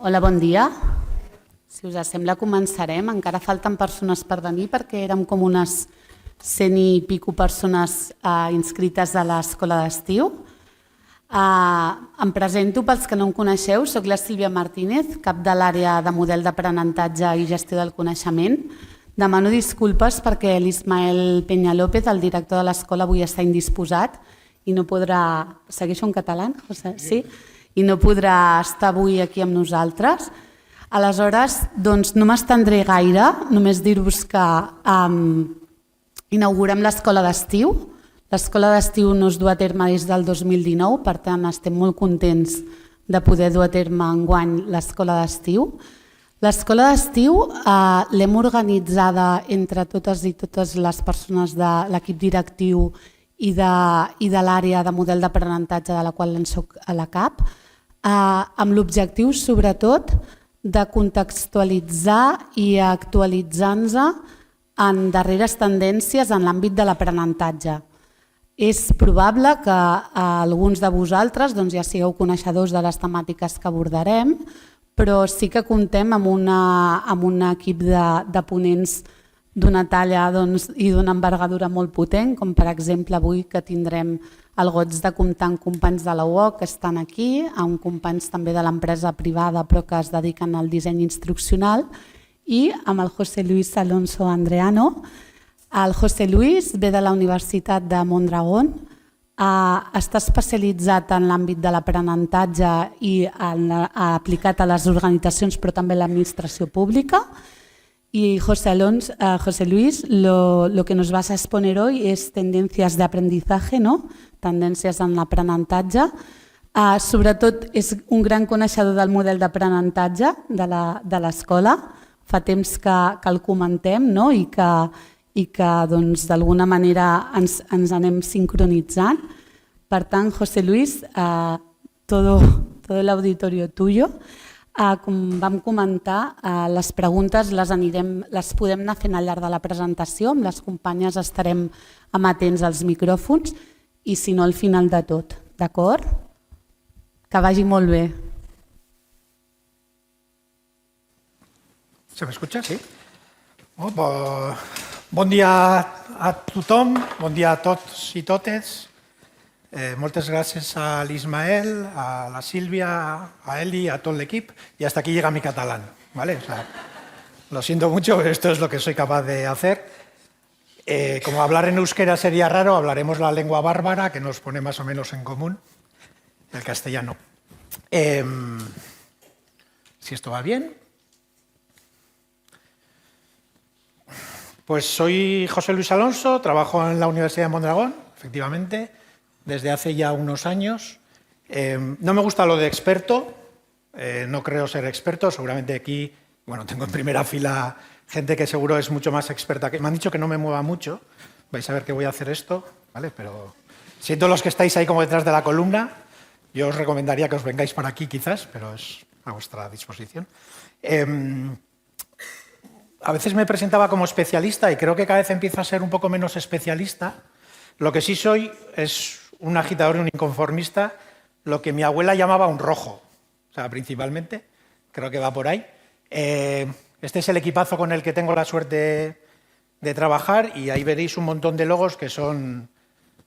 Hola, bon dia. Si us sembla, començarem. Encara falten persones per venir perquè érem com unes 100 i pico persones inscrites a l'escola d'estiu. Em presento pels que no em coneixeu. Soc la Sílvia Martínez, cap de l'àrea de model d'aprenentatge i gestió del coneixement. Demano disculpes perquè l'Ismael Peña-López, el director de l'escola, avui està indisposat i no podrà... Segueixo en català, José? Sí? I no podrà estar avui aquí amb nosaltres. Aleshores, doncs, no m'estendré gaire, només dir-vos que inaugurem l'escola d'estiu. L'escola d'estiu no es du a terme des del 2019, per tant estem molt contents de poder dur a terme enguany l'escola d'estiu. L'escola d'estiu l'hem organitzada entre totes i totes les persones de l'equip directiu i de l'àrea de model d'aprenentatge de la qual en soc a la CAP, amb l'objectiu, sobretot, de contextualitzar i actualitzar-nos en darreres tendències en l'àmbit de l'aprenentatge. És probable que alguns de vosaltres ja sigueu coneixedors de les temàtiques que abordarem, però sí que comptem amb un equip de ponents d'una talla i d'una envergadura molt potent, com per exemple avui que tindrem el goig de comptar amb companys de la UOC que estan aquí, amb companys també de l'empresa privada però que es dediquen al disseny instruccional, i amb el José Luis Alonso Andreano. El José Luis ve de la Universitat de Mondragón, està especialitzat en l'àmbit de l'aprenentatge i aplicat a les organitzacions però també a l'administració pública. Y José Luis lo que nos vas a exponer hoy es tendencias de aprendizaje, ¿no? Tendències en l'aprenentatge. Sobretot és un gran coneixedor del model d'aprenentatge de l'escola. Fa temps que el comentem, no? I que d'alguna manera ens anem sincronitzant. Per tant, José Luis, todo el auditorio tuyo. Com vam comentar, les preguntes les podem anar fent al llarg de la presentació, amb les companyes estarem amatents als micròfons i si no al final de tot, d'acord? Que vagi molt bé. ¿Se me escucha? Sí. Bon dia a tothom, bon dia a tots i totes. Moltes gràcies a l'Ismael, a la Sílvia, a Eli, a todo el equipo. Y hasta aquí llega mi catalán. ¿Vale? O sea, lo siento mucho, pero esto es lo que soy capaz de hacer. Como hablar en euskera sería raro, hablaremos la lengua bárbara, que nos pone más o menos en común, el castellano. Si esto va bien. Pues soy José Luis Alonso, trabajo en la Universidad de Mondragón, efectivamente, desde hace ya unos años. No me gusta lo de experto, no creo ser experto, seguramente aquí, tengo en primera fila gente que seguro es mucho más experta que... Me han dicho que no me mueva mucho, vais a ver que voy a hacer esto, ¿vale? Pero siento los que estáis ahí como detrás de la columna, yo os recomendaría que os vengáis para aquí quizás, pero es a vuestra disposición. A veces me presentaba como especialista y creo que cada vez empiezo a ser un poco menos especialista. Lo que sí soy es un agitador y un inconformista, lo que mi abuela llamaba un rojo, o sea, principalmente, creo que va por ahí. Este es el equipazo con el que tengo la suerte de trabajar y ahí veréis un montón de logos que son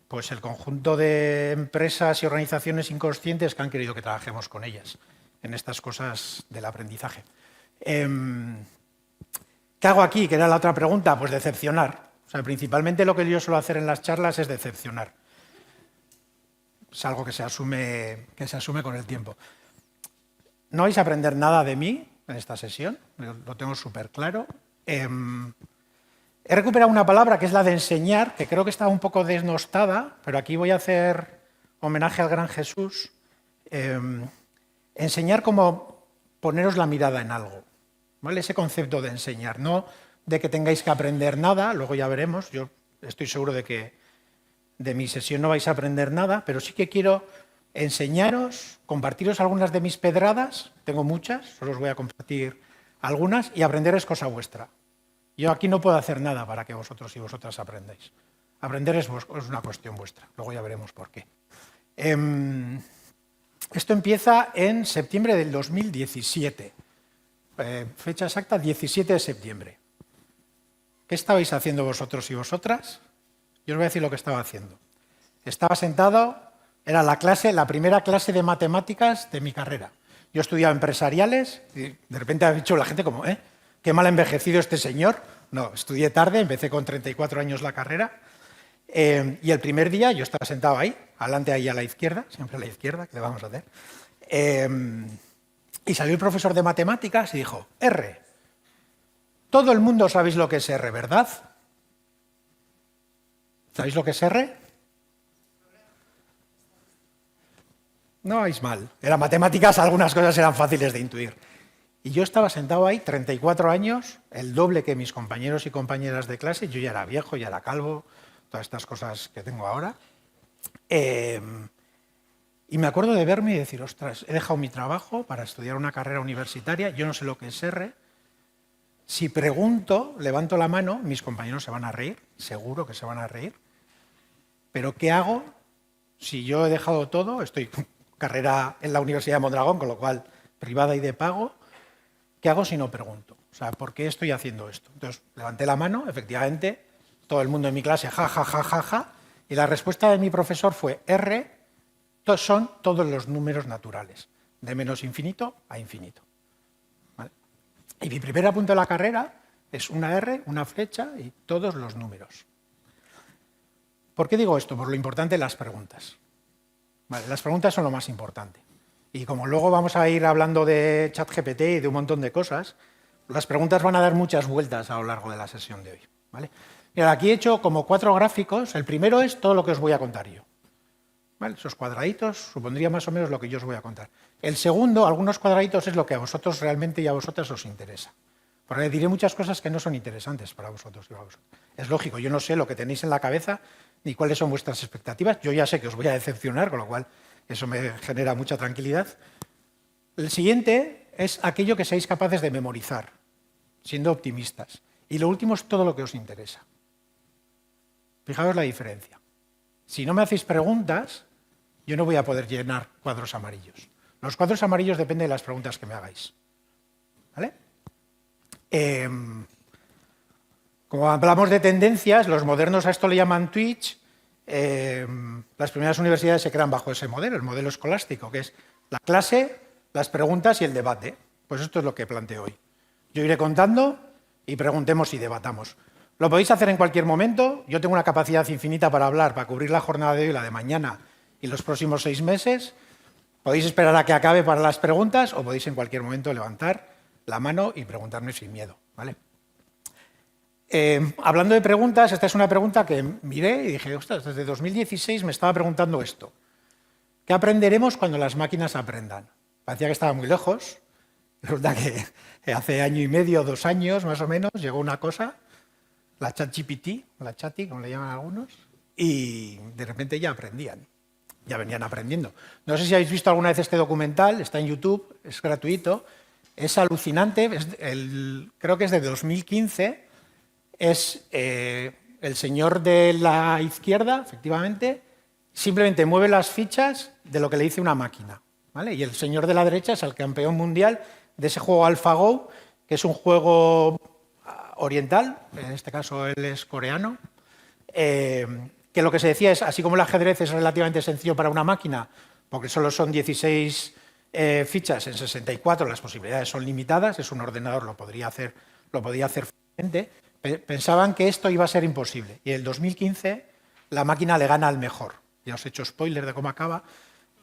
pues, el conjunto de empresas y organizaciones inconscientes que han querido que trabajemos con ellas en estas cosas del aprendizaje. ¿Qué hago aquí? Que era la otra pregunta, pues decepcionar. O sea, principalmente lo que yo suelo hacer en las charlas es decepcionar. Es algo que se asume con el tiempo. No vais a aprender nada de mí en esta sesión, lo tengo súper claro. He recuperado una palabra que es la de enseñar, que creo que está un poco desnostada, pero aquí voy a hacer homenaje al gran Jesús. Enseñar como poneros la mirada en algo, ¿vale? Ese concepto de enseñar, no de que tengáis que aprender nada, luego ya veremos, yo estoy seguro de que de mi sesión no vais a aprender nada, pero sí que quiero enseñaros, compartiros algunas de mis pedradas, tengo muchas, solo os voy a compartir algunas, y aprender es cosa vuestra. Yo aquí no puedo hacer nada para que vosotros y vosotras aprendáis. Aprender es una cuestión vuestra, luego ya veremos por qué. Esto empieza en septiembre del 2017. Fecha exacta, 17 de septiembre. ¿Qué estabais haciendo vosotros y vosotras? Yo os voy a decir lo que estaba haciendo. Estaba sentado, era la primera clase de matemáticas de mi carrera. Yo estudiaba empresariales y de repente ha dicho la gente como, qué mal ha envejecido este señor. No, estudié tarde, empecé con 34 años la carrera. Y el primer día yo estaba sentado ahí, adelante ahí a la izquierda, siempre a la izquierda, ¿qué le vamos a hacer? Y salió el profesor de matemáticas y dijo, R. Todo el mundo sabéis lo que es R, ¿verdad? ¿Sabéis lo que es R? No vais mal. Eran matemáticas, algunas cosas eran fáciles de intuir. Y yo estaba sentado ahí, 34 años, el doble que mis compañeros y compañeras de clase. Yo ya era viejo, ya era calvo, todas estas cosas que tengo ahora. Y me acuerdo de verme y decir, ostras, he dejado mi trabajo para estudiar una carrera universitaria, yo no sé lo que es R. Si pregunto, levanto la mano, mis compañeros se van a reír, seguro que se van a reír. Pero ¿qué hago si yo he dejado todo? Estoy con carrera en la Universidad de Mondragón, con lo cual privada y de pago. ¿Qué hago si no pregunto? O sea, ¿por qué estoy haciendo esto? Entonces, levanté la mano, efectivamente, todo el mundo en mi clase, ja, ja, ja, ja, ja, y la respuesta de mi profesor fue R, son todos los números naturales, de menos infinito a infinito. ¿Vale? Y mi primer apunte de la carrera es una R, una flecha y todos los números. ¿Por qué digo esto? Por lo importante de las preguntas. Vale, las preguntas son lo más importante. Y como luego vamos a ir hablando de ChatGPT y de un montón de cosas, las preguntas van a dar muchas vueltas a lo largo de la sesión de hoy. ¿Vale? Mira, aquí he hecho como 4 gráficos. El primero es todo lo que os voy a contar yo. ¿Vale? Esos cuadraditos supondría más o menos lo que yo os voy a contar. El segundo, algunos cuadraditos, es lo que a vosotros realmente y a vosotras os interesa. Porque diré muchas cosas que no son interesantes para vosotros y para vosotros. Es lógico, yo no sé lo que tenéis en la cabeza ni cuáles son vuestras expectativas. Yo ya sé que os voy a decepcionar, con lo cual eso me genera mucha tranquilidad. El siguiente es aquello que seáis capaces de memorizar, siendo optimistas. Y lo último es todo lo que os interesa. Fijaos la diferencia. Si no me hacéis preguntas, yo no voy a poder llenar cuadros amarillos. Los cuadros amarillos dependen de las preguntas que me hagáis. ¿Vale? Como hablamos de tendencias, los modernos a esto le llaman Twitch. Las primeras universidades se crean bajo ese modelo, el modelo escolástico, que es la clase, las preguntas y el debate. Pues esto es lo que planteo hoy. Yo iré contando y preguntemos y debatamos. Lo podéis hacer en cualquier momento. Yo tengo una capacidad infinita para hablar, para cubrir la jornada de hoy, la de mañana y los próximos 6 meses. Podéis esperar a que acabe para las preguntas o podéis en cualquier momento levantar la mano y preguntarme sin miedo. ¿Vale? Hablando de preguntas, esta es una pregunta que miré y dije, ostras, desde 2016 me estaba preguntando esto. ¿Qué aprenderemos cuando las máquinas aprendan? Parecía que estaba muy lejos. Resulta que hace año y medio, 2 años más o menos, llegó una cosa, la ChatGPT, la Chatty, como le llaman algunos, y de repente ya aprendían, ya venían aprendiendo. No sé si habéis visto alguna vez este documental, está en YouTube, es gratuito, es alucinante, creo que es de 2015, es el señor de la izquierda, efectivamente, simplemente mueve las fichas de lo que le dice una máquina, ¿vale? Y el señor de la derecha es el campeón mundial de ese juego AlphaGo, que es un juego oriental, en este caso él es coreano, que lo que se decía es, así como el ajedrez es relativamente sencillo para una máquina, porque solo son 16 fichas en 64, las posibilidades son limitadas, es un ordenador, lo podía hacer fácilmente, pensaban que esto iba a ser imposible. Y en el 2015 la máquina le gana al mejor. Ya os he hecho spoiler de cómo acaba,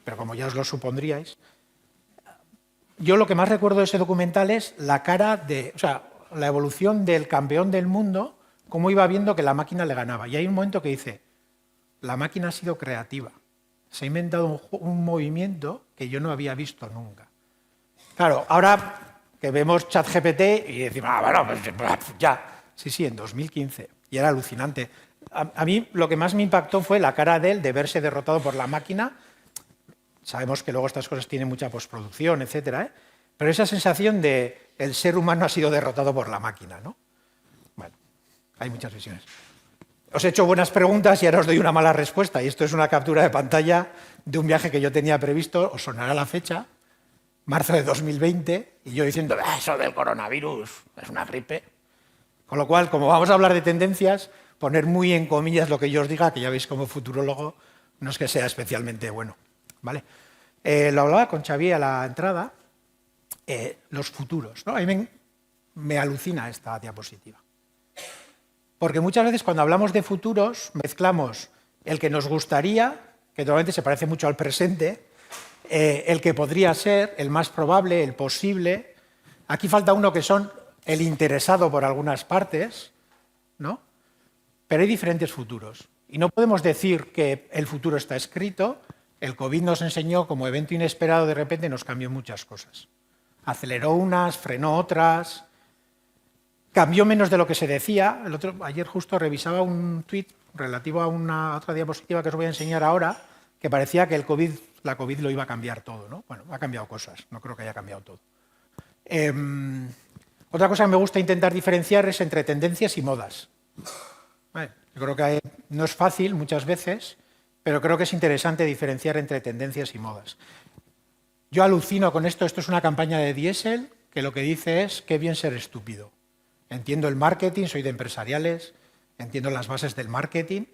pero como ya os lo supondríais. Yo lo que más recuerdo de ese documental es la la evolución del campeón del mundo, cómo iba viendo que la máquina le ganaba. Y hay un momento que dice, la máquina ha sido creativa. Se ha inventado un movimiento que yo no había visto nunca. Claro, ahora que vemos ChatGPT y decimos, bueno, pues ya. Sí, en 2015. Y era alucinante. A mí lo que más me impactó fue la cara de él, de verse derrotado por la máquina. Sabemos que luego estas cosas tienen mucha postproducción, etcétera, pero esa sensación de el ser humano ha sido derrotado por la máquina, ¿no? Bueno, hay muchas visiones. Os he hecho buenas preguntas y ahora os doy una mala respuesta. Y esto es una captura de pantalla de un viaje que yo tenía previsto, os sonará la fecha, marzo de 2020, y yo diciendo, eso del coronavirus es una gripe. Con lo cual, como vamos a hablar de tendencias, poner muy en comillas lo que yo os diga, que ya veis como futurólogo no es que sea especialmente bueno. ¿Vale? Lo hablaba con Xavier a la entrada, los futuros, ¿no? A mí me alucina esta diapositiva. Porque muchas veces cuando hablamos de futuros mezclamos el que nos gustaría, que normalmente se parece mucho al presente, el que podría ser, el más probable, el posible. Aquí falta uno que son el interesado por algunas partes, ¿no? Pero hay diferentes futuros. Y no podemos decir que el futuro está escrito. El COVID nos enseñó, como evento inesperado, de repente nos cambió muchas cosas. Aceleró unas, frenó otras, cambió menos de lo que se decía. Ayer justo revisaba un tuit relativo a una otra diapositiva que os voy a enseñar ahora, que parecía que la COVID lo iba a cambiar todo, ¿no? Bueno, ha cambiado cosas, no creo que haya cambiado todo. Otra cosa que me gusta intentar diferenciar es entre tendencias y modas. Vale, yo creo que no es fácil muchas veces, pero creo que es interesante diferenciar entre tendencias y modas. Yo alucino con esto es una campaña de Diesel que lo que dice es qué bien ser estúpido. Entiendo el marketing, soy de empresariales, entiendo las bases del marketing,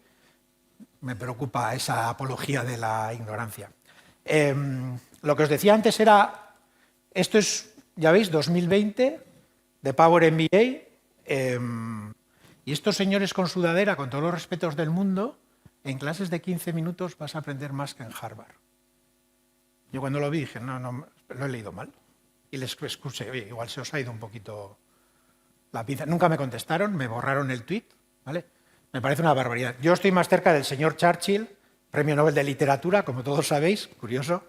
me preocupa esa apología de la ignorancia. Lo que os decía antes era, esto es, ya veis, 2020, de Power MBA, y estos señores con sudadera, con todos los respetos del mundo, en clases de 15 minutos vas a aprender más que en Harvard. Yo cuando lo vi dije, no, lo he leído mal. Y les escuché, oye, igual se os ha ido un poquito la pinza. Nunca me contestaron, me borraron el tuit, ¿vale? Me parece una barbaridad. Yo estoy más cerca del señor Churchill, Premio Nobel de Literatura, como todos sabéis, curioso.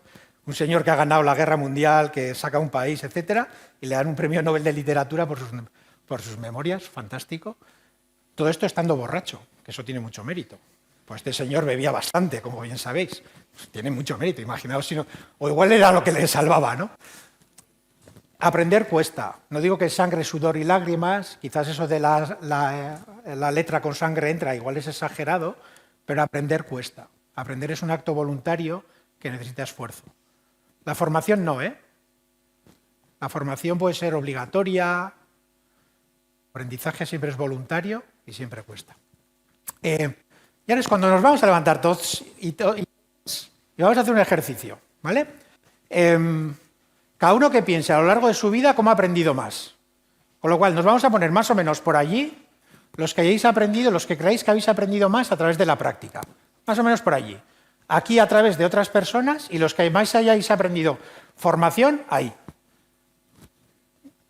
Un señor que ha ganado la guerra mundial, que saca un país, etcétera, y le dan un Premio Nobel de Literatura por sus memorias, fantástico. Todo esto estando borracho, que eso tiene mucho mérito. Pues este señor bebía bastante, como bien sabéis. Pues tiene mucho mérito, imaginaos si no... O igual era lo que le salvaba, ¿no? Aprender cuesta. No digo que sangre, sudor y lágrimas, quizás eso de la letra con sangre entra, igual es exagerado, pero aprender cuesta. Aprender es un acto voluntario que necesita esfuerzo. La formación no, ¿eh? La formación puede ser obligatoria, el aprendizaje siempre es voluntario y siempre cuesta. Y ahora es cuando nos vamos a levantar todos y vamos a hacer un ejercicio, ¿vale? Cada uno que piense a lo largo de su vida cómo ha aprendido más. Con lo cual nos vamos a poner más o menos por allí los que hayáis aprendido, los que creáis que habéis aprendido más a través de la práctica. Más o menos por allí. Aquí a través de otras personas y los que más hayáis aprendido formación, ahí.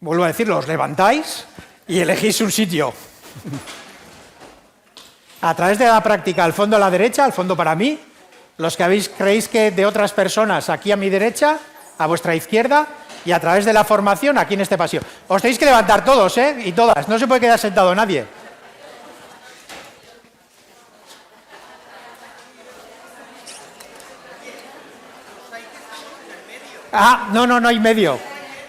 Vuelvo a decirlo, os levantáis y elegís un sitio. A través de la práctica, al fondo a la derecha, al fondo para mí, los que creéis que de otras personas, aquí a mi derecha, a vuestra izquierda, y a través de la formación, aquí en este pasillo. Os tenéis que levantar todos, ¿eh? Y todas, no se puede quedar sentado nadie. Ah, no hay medio.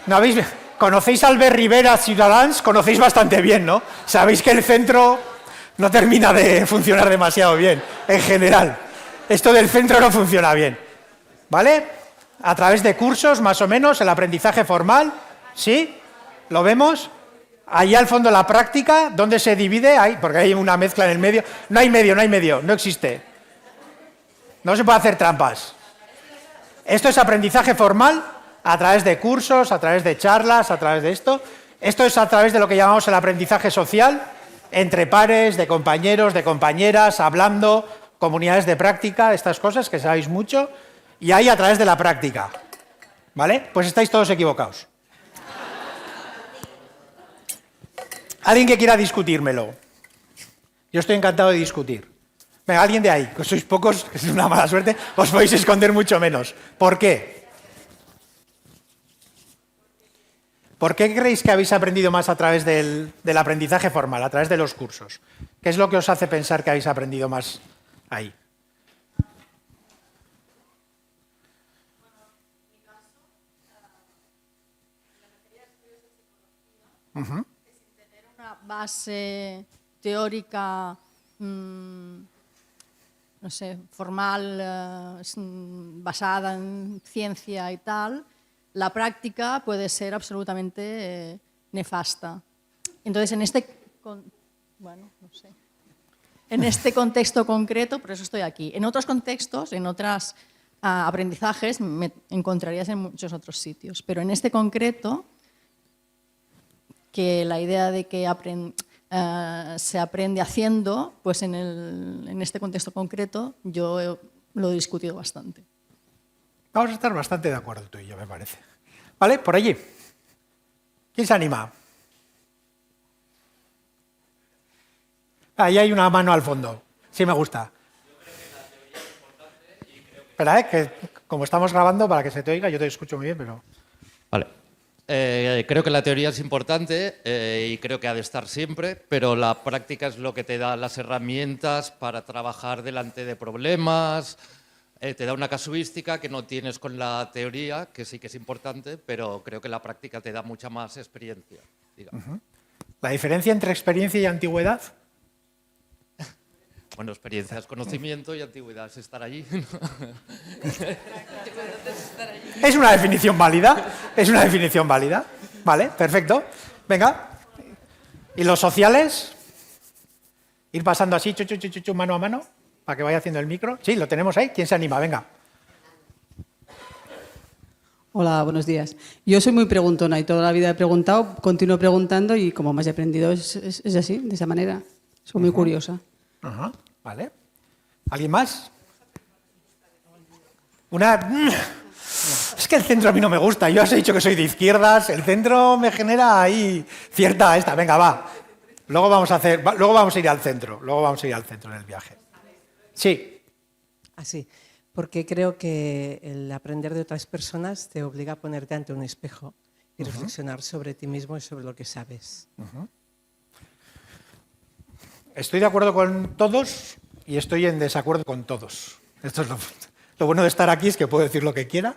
¿No habéis... ¿Conocéis a Albert Rivera, Ciudadans? Conocéis bastante bien, ¿no? Sabéis que el centro no termina de funcionar demasiado bien, en general. Esto del centro no funciona bien, ¿vale? A través de cursos, más o menos, el aprendizaje formal, ¿sí? ¿Lo vemos? Ahí al fondo la práctica, ¿dónde se divide? Ahí, porque hay una mezcla en el medio. No hay medio, no existe. No se puede hacer trampas. Esto es aprendizaje formal, a través de cursos, a través de charlas, a través de esto. Esto es a través de lo que llamamos el aprendizaje social, entre pares, de compañeros, de compañeras, hablando, comunidades de práctica, estas cosas que sabéis mucho, y ahí a través de la práctica. ¿Vale? Pues estáis todos equivocados. ¿Alguien que quiera discutírmelo? Yo estoy encantado de discutir. Venga, alguien de ahí, que sois pocos, que es una mala suerte, os podéis esconder mucho menos. ¿Por qué? ¿Por qué creéis que habéis aprendido más a través del aprendizaje formal, a través de los cursos? ¿Qué es lo que os hace pensar que habéis aprendido más ahí? Sin tener una base teórica no sé, formal, basada en ciencia y tal, la práctica puede ser absolutamente nefasta. Entonces, en este contexto concreto, por eso estoy aquí. En otros contextos, en otros aprendizajes, me encontrarías en muchos otros sitios. Pero en este concreto, que la idea de que se aprende haciendo, pues en este contexto concreto yo lo he discutido bastante. Vamos a estar bastante de acuerdo tú y yo, me parece. ¿Vale? Por allí. ¿Quién se anima? Ahí hay una mano al fondo. Sí me gusta. Espera, que como estamos grabando, para que se te oiga, yo te escucho muy bien, pero... Vale. Creo que la teoría es importante y creo que ha de estar siempre, pero la práctica es lo que te da las herramientas para trabajar delante de problemas, te da una casuística que no tienes con la teoría, que sí que es importante, pero creo que la práctica te da mucha más experiencia. ¿La diferencia entre experiencia y antigüedad? Bueno, experiencia es conocimiento y antigüedad es estar allí. Es una definición válida. Es una definición válida. Vale, perfecto. Venga. ¿Y los sociales? Ir pasando así, mano a mano, para que vaya haciendo el micro. Sí, lo tenemos ahí. ¿Quién se anima? Venga. Hola, buenos días. Yo soy muy preguntona y toda la vida he preguntado, continúo preguntando y como más he aprendido es así, de esa manera. Soy muy curiosa. Ajá, vale. ¿Alguien más? Es que el centro a mí no me gusta. Yo os he dicho que soy de izquierdas. El centro me genera ahí cierta esta. Venga, va. Luego vamos a ir al centro. Luego vamos a ir al centro en el viaje. Sí. Así, porque creo que el aprender de otras personas te obliga a ponerte ante un espejo y reflexionar sobre ti mismo y sobre lo que sabes. Estoy de acuerdo con todos y estoy en desacuerdo con todos. Esto es lo bueno de estar aquí, es que puedo decir lo que quiera.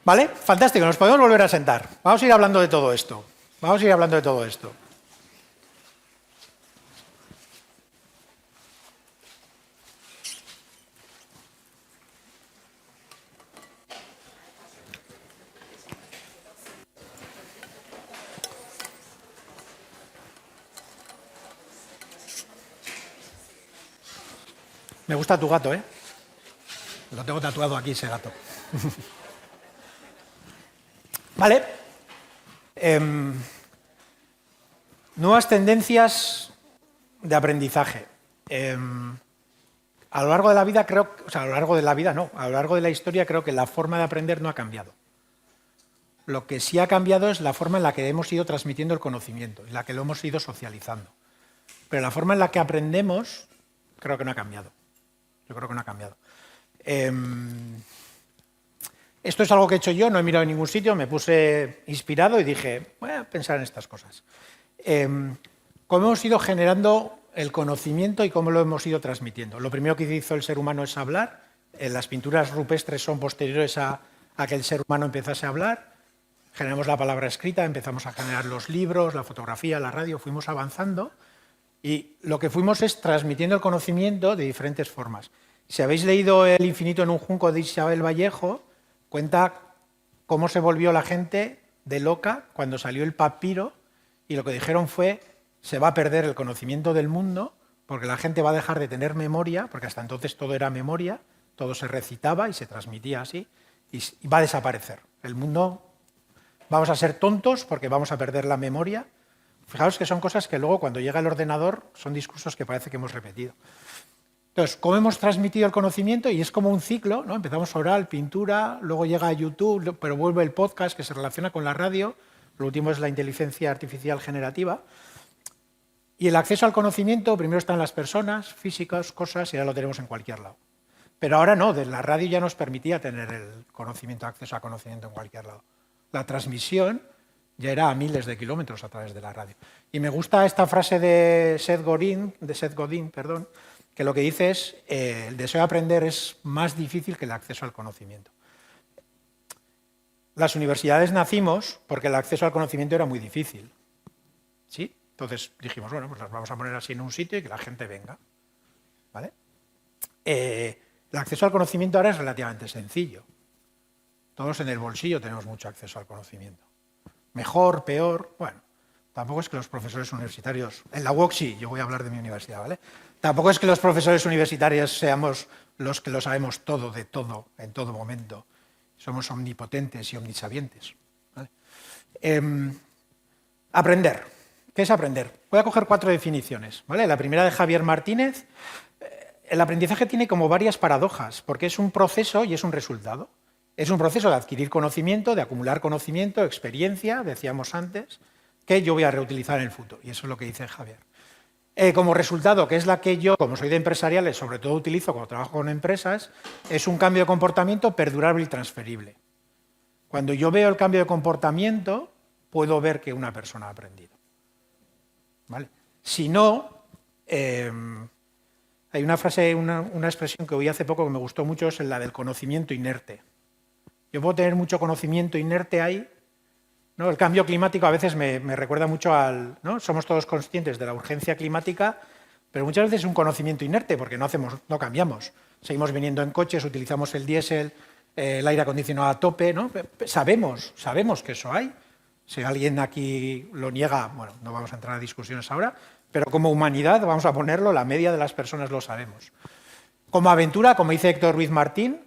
¿Vale? Fantástico, nos podemos volver a sentar. Vamos a ir hablando de todo esto. Me gusta tu gato, ¿eh? Lo tengo tatuado aquí, ese gato. Vale. Nuevas tendencias de aprendizaje. A lo largo de la vida a lo largo de la historia creo que la forma de aprender no ha cambiado. Lo que sí ha cambiado es la forma en la que hemos ido transmitiendo el conocimiento, en la que lo hemos ido socializando. Pero la forma en la que aprendemos creo que no ha cambiado. Yo creo que no ha cambiado. Esto es algo que he hecho yo, no he mirado en ningún sitio, me puse inspirado y dije, voy a pensar en estas cosas. ¿Cómo hemos ido generando el conocimiento y cómo lo hemos ido transmitiendo? Lo primero que hizo el ser humano es hablar. Las pinturas rupestres son posteriores a que el ser humano empezase a hablar. Generamos la palabra escrita, empezamos a generar los libros, la fotografía, la radio, fuimos avanzando. Y lo que fuimos es transmitiendo el conocimiento de diferentes formas. Si habéis leído El infinito en un junco de Isabel Vallejo, cuenta cómo se volvió la gente de loca cuando salió el papiro y lo que dijeron fue se va a perder el conocimiento del mundo porque la gente va a dejar de tener memoria, porque hasta entonces todo era memoria, todo se recitaba y se transmitía así, y va a desaparecer. El mundo, vamos a ser tontos porque vamos a perder la memoria. Fijaos que son cosas que luego cuando llega el ordenador son discursos que parece que hemos repetido. Entonces, ¿cómo hemos transmitido el conocimiento? Y es como un ciclo, ¿no? Empezamos oral, pintura, luego llega YouTube, pero vuelve el podcast que se relaciona con la radio, lo último es la inteligencia artificial generativa. Y el acceso al conocimiento primero está en las personas, físicas, cosas, y ahora lo tenemos en cualquier lado. Pero ahora no, de la radio ya nos permitía tener el conocimiento, acceso a conocimiento en cualquier lado. La transmisión ya era a miles de kilómetros a través de la radio. Y me gusta esta frase de Seth Godin, que lo que dice es el deseo de aprender es más difícil que el acceso al conocimiento. Las universidades nacimos porque el acceso al conocimiento era muy difícil. ¿Sí? Entonces dijimos, bueno, pues las vamos a poner así en un sitio y que la gente venga. ¿vale? El acceso al conocimiento ahora es relativamente sencillo. Todos en el bolsillo tenemos mucho acceso al conocimiento. Mejor, peor, bueno, tampoco es que los profesores universitarios, en la UOC sí, yo voy a hablar de mi universidad, ¿vale? Tampoco es que los profesores universitarios seamos los que lo sabemos todo de todo, en todo momento. Somos omnipotentes y omnisabientes, ¿vale? Aprender. ¿Qué es aprender? Voy a coger 4 definiciones, ¿vale? La primera de Javier Martínez. El aprendizaje tiene como varias paradojas, porque es un proceso y es un resultado. Es un proceso de adquirir conocimiento, de acumular conocimiento, experiencia, decíamos antes, que yo voy a reutilizar en el futuro. Y eso es lo que dice Javier. Como resultado, que es la que yo, como soy de empresariales, sobre todo utilizo cuando trabajo con empresas, es un cambio de comportamiento perdurable y transferible. Cuando yo veo el cambio de comportamiento, puedo ver que una persona ha aprendido, ¿vale? Si no, hay una frase, una expresión que oí hace poco que me gustó mucho, es la del conocimiento inerte. Yo puedo tener mucho conocimiento inerte ahí, ¿no? El cambio climático a veces me recuerda mucho al, ¿no? Somos todos conscientes de la urgencia climática, pero muchas veces es un conocimiento inerte porque no cambiamos. Seguimos viniendo en coches, utilizamos el diésel, el aire acondicionado a tope, ¿no? Sabemos que eso hay. Si alguien aquí lo niega, bueno, no vamos a entrar a discusiones ahora, pero como humanidad, vamos a ponerlo, la media de las personas lo sabemos. Como aventura, como dice Héctor Ruiz Martín,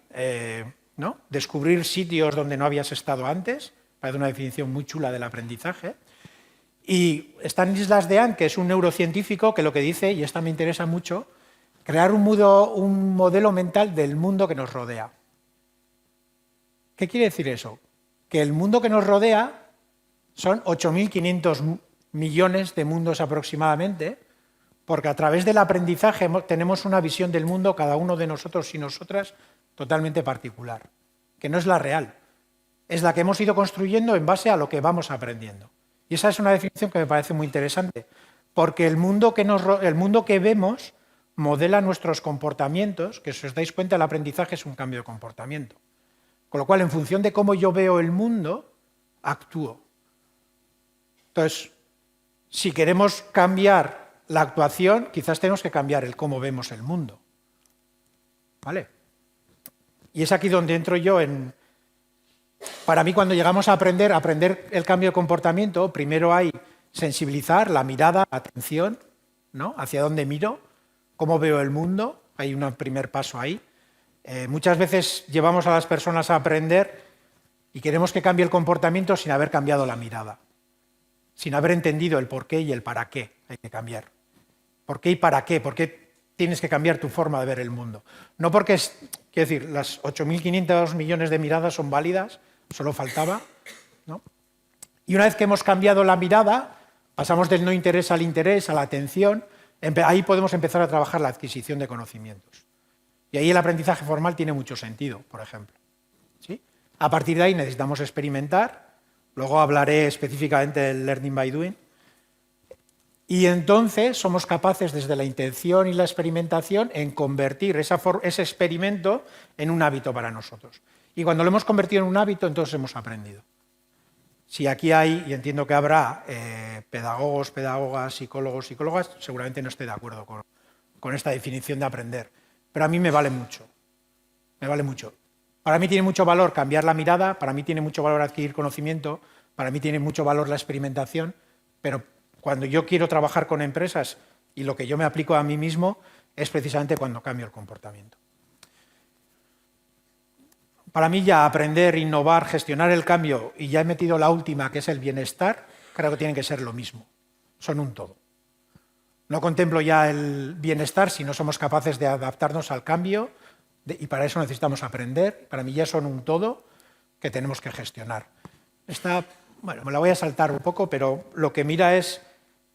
¿no? Descubrir sitios donde no habías estado antes, parece una definición muy chula del aprendizaje. Y Stanislas Dehaene, que es un neurocientífico, que lo que dice, y esta me interesa mucho, crear un modelo mental del mundo que nos rodea. ¿Qué quiere decir eso? Que el mundo que nos rodea son 8.500 millones de mundos aproximadamente, porque a través del aprendizaje tenemos una visión del mundo, cada uno de nosotros y nosotras, totalmente particular, que no es la real, es la que hemos ido construyendo en base a lo que vamos aprendiendo. Y esa es una definición que me parece muy interesante, porque el mundo que vemos modela nuestros comportamientos, que si os dais cuenta el aprendizaje es un cambio de comportamiento. Con lo cual, en función de cómo yo veo el mundo, actúo. Entonces, si queremos cambiar la actuación, quizás tenemos que cambiar el cómo vemos el mundo, ¿vale? Y es aquí donde entro yo en... Para mí, cuando llegamos a aprender el cambio de comportamiento, primero hay sensibilizar la mirada, la atención, ¿no? Hacia dónde miro, cómo veo el mundo, hay un primer paso ahí. Muchas veces llevamos a las personas a aprender y queremos que cambie el comportamiento sin haber cambiado la mirada, sin haber entendido el por qué y el para qué hay que cambiar. ¿Por qué y para qué? ¿Por qué tienes que cambiar tu forma de ver el mundo? No porque, quiero decir, las 8.500 millones de miradas son válidas, solo faltaba, ¿no? Y una vez que hemos cambiado la mirada, pasamos del no interés al interés, a la atención, ahí podemos empezar a trabajar la adquisición de conocimientos. Y ahí el aprendizaje formal tiene mucho sentido, por ejemplo, ¿sí? A partir de ahí necesitamos experimentar, luego hablaré específicamente del learning by doing, y entonces somos capaces desde la intención y la experimentación en convertir ese experimento en un hábito para nosotros. Y cuando lo hemos convertido en un hábito, entonces hemos aprendido. Si aquí hay, y entiendo que habrá, pedagogos, pedagogas, psicólogos, psicólogas, seguramente no esté de acuerdo con esta definición de aprender. Pero a mí me vale mucho. Me vale mucho. Para mí tiene mucho valor cambiar la mirada, para mí tiene mucho valor adquirir conocimiento, para mí tiene mucho valor la experimentación, pero cuando yo quiero trabajar con empresas y lo que yo me aplico a mí mismo es precisamente cuando cambio el comportamiento. Para mí ya aprender, innovar, gestionar el cambio, y ya he metido la última, que es el bienestar, creo que tienen que ser lo mismo. Son un todo. No contemplo ya el bienestar si no somos capaces de adaptarnos al cambio, y para eso necesitamos aprender. Para mí ya son un todo que tenemos que gestionar. Bueno, me la voy a saltar un poco, pero lo que mira es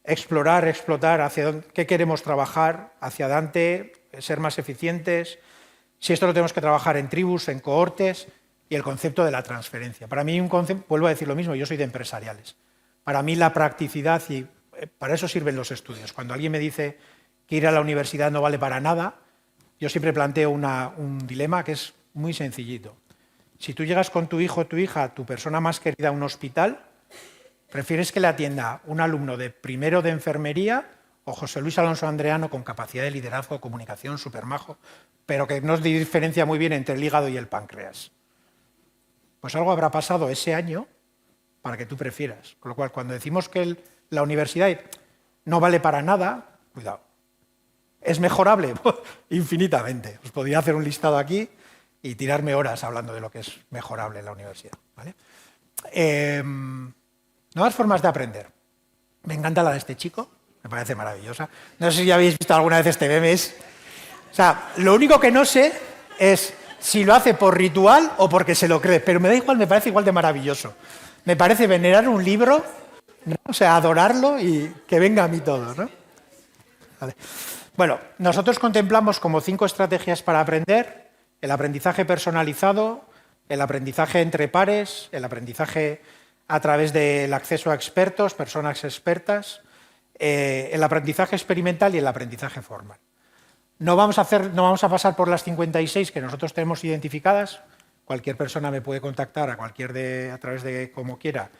explorar, explotar, hacia qué queremos trabajar, hacia adelante, ser más eficientes. Si esto lo tenemos que trabajar en tribus, en cohortes, y el concepto de la transferencia. Para mí, vuelvo a decir lo mismo, yo soy de empresariales. Para mí la practicidad, y para eso sirven los estudios. Cuando alguien me dice que ir a la universidad no vale para nada, yo siempre planteo un dilema que es muy sencillito. Si tú llegas con tu hijo o tu hija, tu persona más querida, a un hospital, ¿prefieres que le atienda un alumno de primero de enfermería o José Luis Alonso Andreano con capacidad de liderazgo, comunicación, supermajo, pero que no diferencia muy bien entre el hígado y el páncreas. Pues algo habrá pasado ese año para que tú prefieras. Con lo cual, cuando decimos que la universidad no vale para nada, cuidado. ¿Es mejorable? Infinitamente. Os podría hacer un listado aquí y tirarme horas hablando de lo que es mejorable en la universidad. ¿Vale? Nuevas formas de aprender. Me encanta la de este chico, me parece maravillosa. No sé si habéis visto alguna vez este meme. O sea, lo único que no sé es si lo hace por ritual o porque se lo cree, pero me da igual, me parece igual de maravilloso. Me parece venerar un libro, ¿no? O sea, adorarlo y que venga a mí todo, ¿no? Vale. Bueno, nosotros contemplamos como 5 estrategias para aprender: el aprendizaje personalizado, el aprendizaje entre pares, el aprendizaje a través del acceso a expertos, personas expertas, el aprendizaje experimental y el aprendizaje formal. No vamos a pasar por las 56 que nosotros tenemos identificadas. Cualquier persona me puede contactar a través de como quiera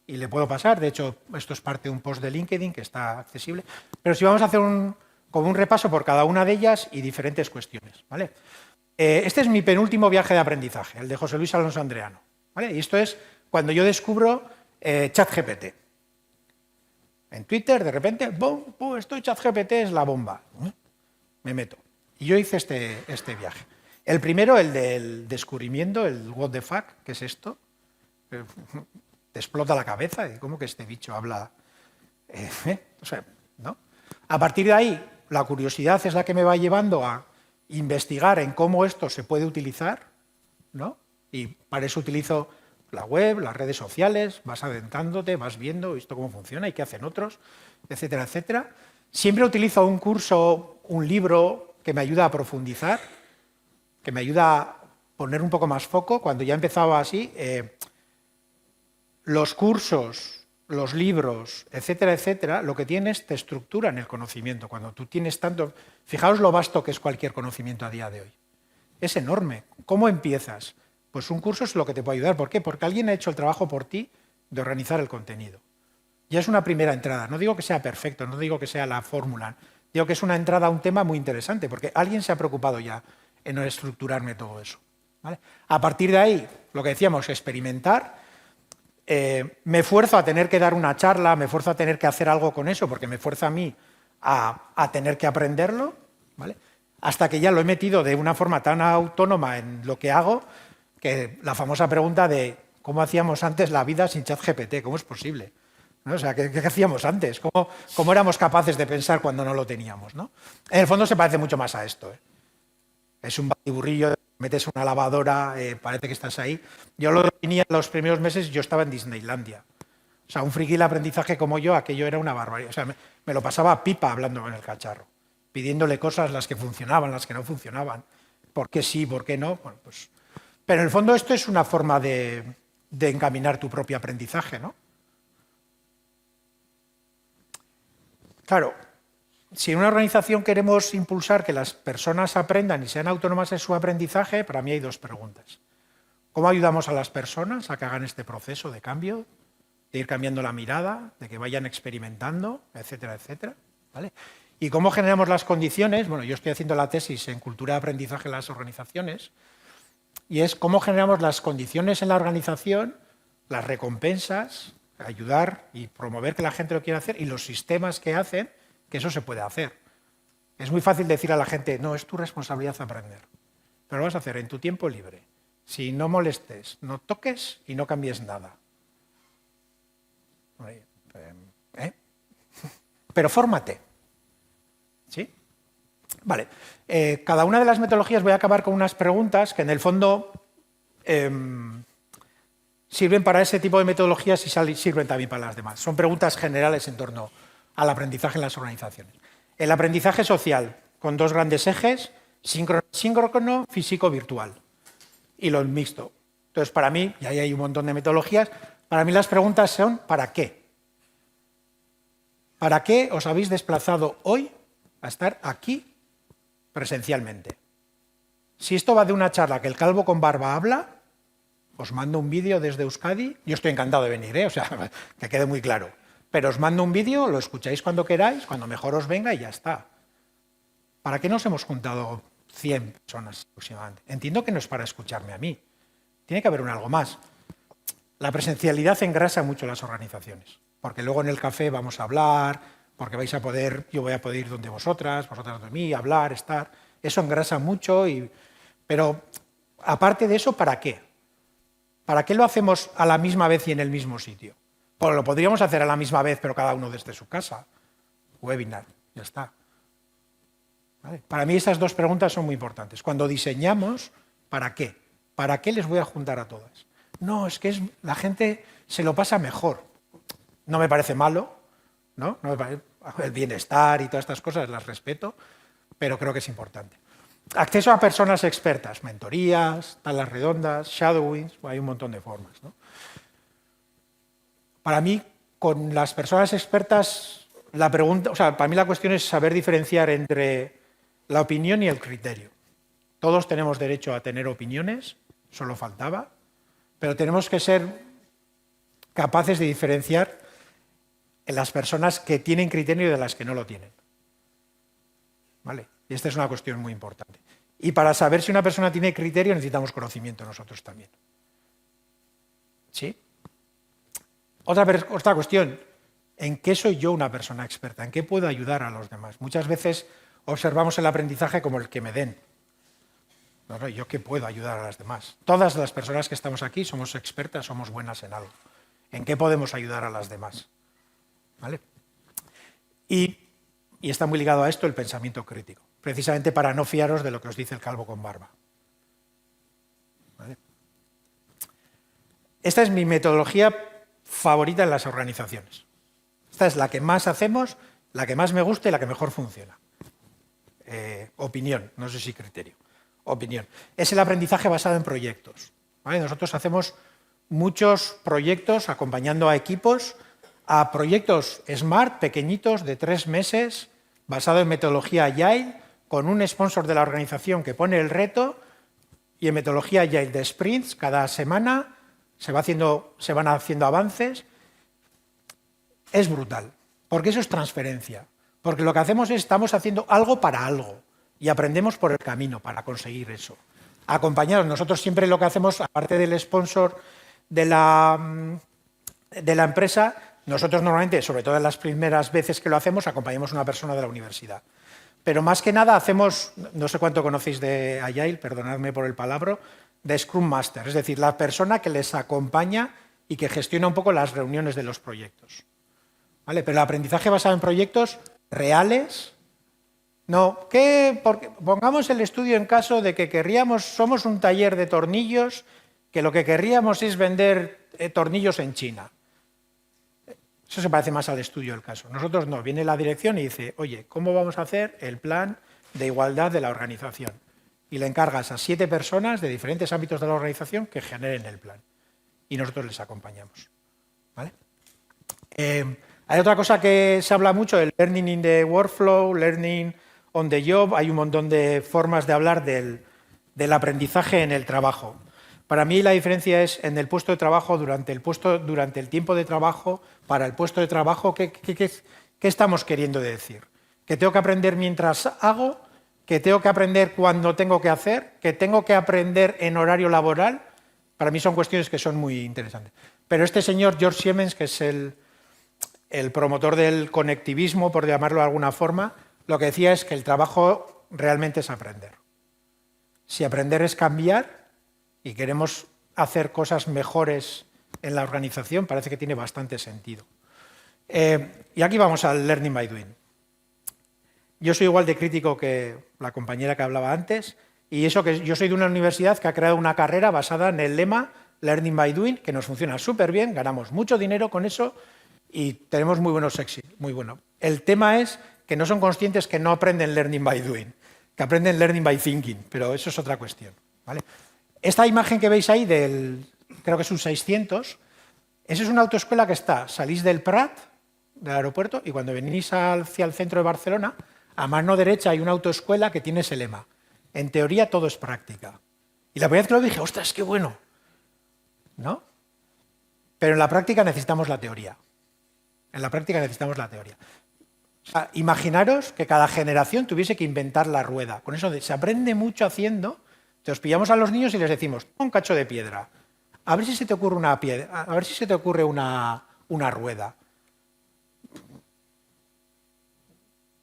y le puedo pasar. De hecho, esto es parte de un post de LinkedIn que está accesible. Pero sí vamos a hacer como un repaso por cada una de ellas y diferentes cuestiones, ¿vale? Este es mi penúltimo viaje de aprendizaje, el de José Luis Alonso Andreano, ¿vale? Y esto es cuando yo descubro ChatGPT. En Twitter, de repente, ¡bum! ChatGPT es la bomba. Me meto. Y yo hice este viaje. El primero, el del descubrimiento, el what the fuck, ¿qué es esto? Te explota la cabeza, ¿cómo que este bicho habla? O sea, ¿no? A partir de ahí, la curiosidad es la que me va llevando a investigar en cómo esto se puede utilizar, ¿no? Y para eso utilizo la web, las redes sociales, vas adentrándote, vas viendo esto cómo funciona y qué hacen otros, etcétera, etcétera. Siempre utilizo un curso, un libro que me ayuda a profundizar, que me ayuda a poner un poco más foco. Cuando ya empezaba así, los cursos, los libros, etcétera, etcétera, lo que tienes te estructuran el conocimiento. Cuando tú tienes tanto... Fijaos lo vasto que es cualquier conocimiento a día de hoy. Es enorme. ¿Cómo empiezas? Pues un curso es lo que te puede ayudar. ¿Por qué? Porque alguien ha hecho el trabajo por ti de organizar el contenido. Ya es una primera entrada. No digo que sea perfecto, no digo que sea la fórmula. Digo que es una entrada a un tema muy interesante, porque alguien se ha preocupado ya en estructurarme todo eso, ¿vale? A partir de ahí, lo que decíamos, experimentar. Me esfuerzo a tener que dar una charla, me esfuerzo a tener que hacer algo con eso, porque me fuerza a mí a tener que aprenderlo, ¿vale? Hasta que ya lo he metido de una forma tan autónoma en lo que hago, que la famosa pregunta de cómo hacíamos antes la vida sin ChatGPT, ¿cómo es posible? ¿No? O sea, ¿qué hacíamos antes? ¿Cómo éramos capaces de pensar cuando no lo teníamos, ¿no? En el fondo se parece mucho más a esto, ¿eh? Es un batiburrillo, metes una lavadora, parece que estás ahí. Yo lo definía en los primeros meses, yo estaba en Disneylandia. O sea, un friki del aprendizaje como yo, aquello era una barbaridad. O sea, me lo pasaba a pipa hablando con el cacharro, pidiéndole cosas, las que funcionaban, las que no funcionaban. ¿Por qué sí, por qué no? Bueno, pues... Pero en el fondo esto es una forma de encaminar tu propio aprendizaje, ¿no? Claro, si en una organización queremos impulsar que las personas aprendan y sean autónomas en su aprendizaje, para mí hay 2 preguntas. ¿Cómo ayudamos a las personas a que hagan este proceso de cambio, de ir cambiando la mirada, de que vayan experimentando, etcétera, etcétera? ¿Vale? ¿Y cómo generamos las condiciones? Bueno, yo estoy haciendo la tesis en cultura de aprendizaje en las organizaciones, y es cómo generamos las condiciones en la organización, las recompensas, ayudar y promover que la gente lo quiera hacer, y los sistemas que hacen que eso se puede hacer. Es muy fácil decir a la gente, no, es tu responsabilidad aprender, pero lo vas a hacer en tu tiempo libre, si no molestes, no toques y no cambies nada. Pero fórmate. ¿Sí? Vale. Cada una de las metodologías voy a acabar con unas preguntas que en el fondo sirven para ese tipo de metodologías y sirven también para las demás. Son preguntas generales en torno al aprendizaje en las organizaciones. El aprendizaje social, con 2 grandes ejes, síncrono, físico, virtual, y lo mixto. Entonces, para mí, y ahí hay un montón de metodologías, para mí las preguntas son ¿para qué? ¿Para qué os habéis desplazado hoy a estar aquí presencialmente? Si esto va de una charla que el calvo con barba habla, os mando un vídeo desde Euskadi, yo estoy encantado de venir, o sea, que quede muy claro. pero os mando un vídeo, lo escucháis cuando queráis, cuando mejor os venga y ya está. ¿Para qué nos hemos juntado 100 personas aproximadamente? Entiendo que no es para escucharme a mí. Tiene que haber algo más. La presencialidad engrasa mucho las organizaciones, porque luego en el café vamos a hablar, porque vais a poder, yo voy a poder ir donde vosotras donde mí, hablar, estar. Eso engrasa mucho, pero aparte de eso, ¿para qué? ¿Para qué lo hacemos a la misma vez y en el mismo sitio? Pues lo podríamos hacer a la misma vez, pero cada uno desde su casa. Webinar, ya está. ¿Vale? Para mí esas dos preguntas son muy importantes. Cuando diseñamos, ¿para qué? ¿Para qué les voy a juntar a todas? No, es que la gente se lo pasa mejor. No me parece malo, ¿no? No me parece, el bienestar y todas estas cosas las respeto, pero creo que es importante. Acceso a personas expertas, mentorías, talas redondas, shadowings, hay un montón de formas, ¿no? Para mí, con las personas expertas, para mí la cuestión es saber diferenciar entre la opinión y el criterio. Todos tenemos derecho a tener opiniones, solo faltaba, pero tenemos que ser capaces de diferenciar en las personas que tienen criterio y de las que no lo tienen. ¿Vale? Y esta es una cuestión muy importante. Y para saber si una persona tiene criterio necesitamos conocimiento nosotros también. ¿Sí? Otra cuestión, ¿en qué soy yo una persona experta? ¿En qué puedo ayudar a los demás? Muchas veces observamos el aprendizaje como el que me den. No, ¿yo qué puedo ayudar a las demás? Todas las personas que estamos aquí somos expertas, somos buenas en algo. ¿En qué podemos ayudar a las demás? ¿Vale? Y está muy ligado a esto el pensamiento crítico, precisamente para no fiaros de lo que os dice el calvo con barba. ¿Vale? Esta es mi metodología favorita en las organizaciones. Esta es la que más hacemos, la que más me gusta y la que mejor funciona. Opinión, no sé si criterio. Opinión. Es el aprendizaje basado en proyectos. ¿Vale? Nosotros hacemos muchos proyectos acompañando a equipos, a proyectos SMART, pequeñitos, de 3 meses, basado en metodología Agile, con un sponsor de la organización que pone el reto, y en metodología Agile de sprints, cada semana se van haciendo avances. Es brutal, porque eso es transferencia. Porque lo que hacemos es, estamos haciendo algo para algo, y aprendemos por el camino para conseguir eso. Acompañados, nosotros siempre lo que hacemos, aparte del sponsor de la empresa, nosotros normalmente, sobre todo en las primeras veces que lo hacemos, acompañamos a una persona de la universidad. Pero más que nada hacemos, no sé cuánto conocéis de Agile, perdonadme por el palabra, de Scrum Master, es decir, la persona que les acompaña y que gestiona un poco las reuniones de los proyectos. ¿Vale? Pero el aprendizaje basado en proyectos reales, no, porque pongamos el estudio en caso de que somos un taller de tornillos, que lo que querríamos es vender tornillos en China. Eso se parece más al estudio del caso. Nosotros no, viene la dirección y dice, oye, ¿cómo vamos a hacer el plan de igualdad de la organización? Y le encargas a 7 personas de diferentes ámbitos de la organización que generen el plan. Y nosotros les acompañamos. ¿Vale? Hay otra cosa que se habla mucho, el learning in the workflow, learning on the job. Hay un montón de formas de hablar del aprendizaje en el trabajo. Para mí la diferencia es en el puesto de trabajo, durante el tiempo de trabajo, para el puesto de trabajo, ¿qué estamos queriendo decir? ¿Que tengo que aprender mientras hago? ¿Que tengo que aprender cuando tengo que hacer? ¿Que tengo que aprender en horario laboral? Para mí son cuestiones que son muy interesantes. Pero este señor, George Siemens, que es el promotor del conectivismo, por llamarlo de alguna forma, lo que decía es que el trabajo realmente es aprender. Si aprender es cambiar y queremos hacer cosas mejores en la organización, parece que tiene bastante sentido. Y aquí vamos al learning by doing. Yo soy igual de crítico que la compañera que hablaba antes, y eso que yo soy de una universidad que ha creado una carrera basada en el lema Learning by Doing, que nos funciona súper bien, ganamos mucho dinero con eso y tenemos muy buenos éxitos, muy bueno. El tema es que no son conscientes que no aprenden Learning by Doing, que aprenden Learning by Thinking, pero eso es otra cuestión, ¿vale? Esta imagen que veis ahí, creo que es un 600, esa es una autoescuela que salís del Prat, del aeropuerto, y cuando venís hacia el centro de Barcelona, a mano derecha hay una autoescuela que tiene ese lema. En teoría todo es práctica. Y la primera vez que lo dije, ¡ostras, qué bueno! ¿No? Pero en la práctica necesitamos la teoría. En la práctica necesitamos la teoría. O sea, imaginaros que cada generación tuviese que inventar la rueda. Con eso se aprende mucho haciendo. Entonces pillamos a los niños y les decimos, toma un cacho de piedra, a ver si se te ocurre una piedra, a ver si se te ocurre una rueda.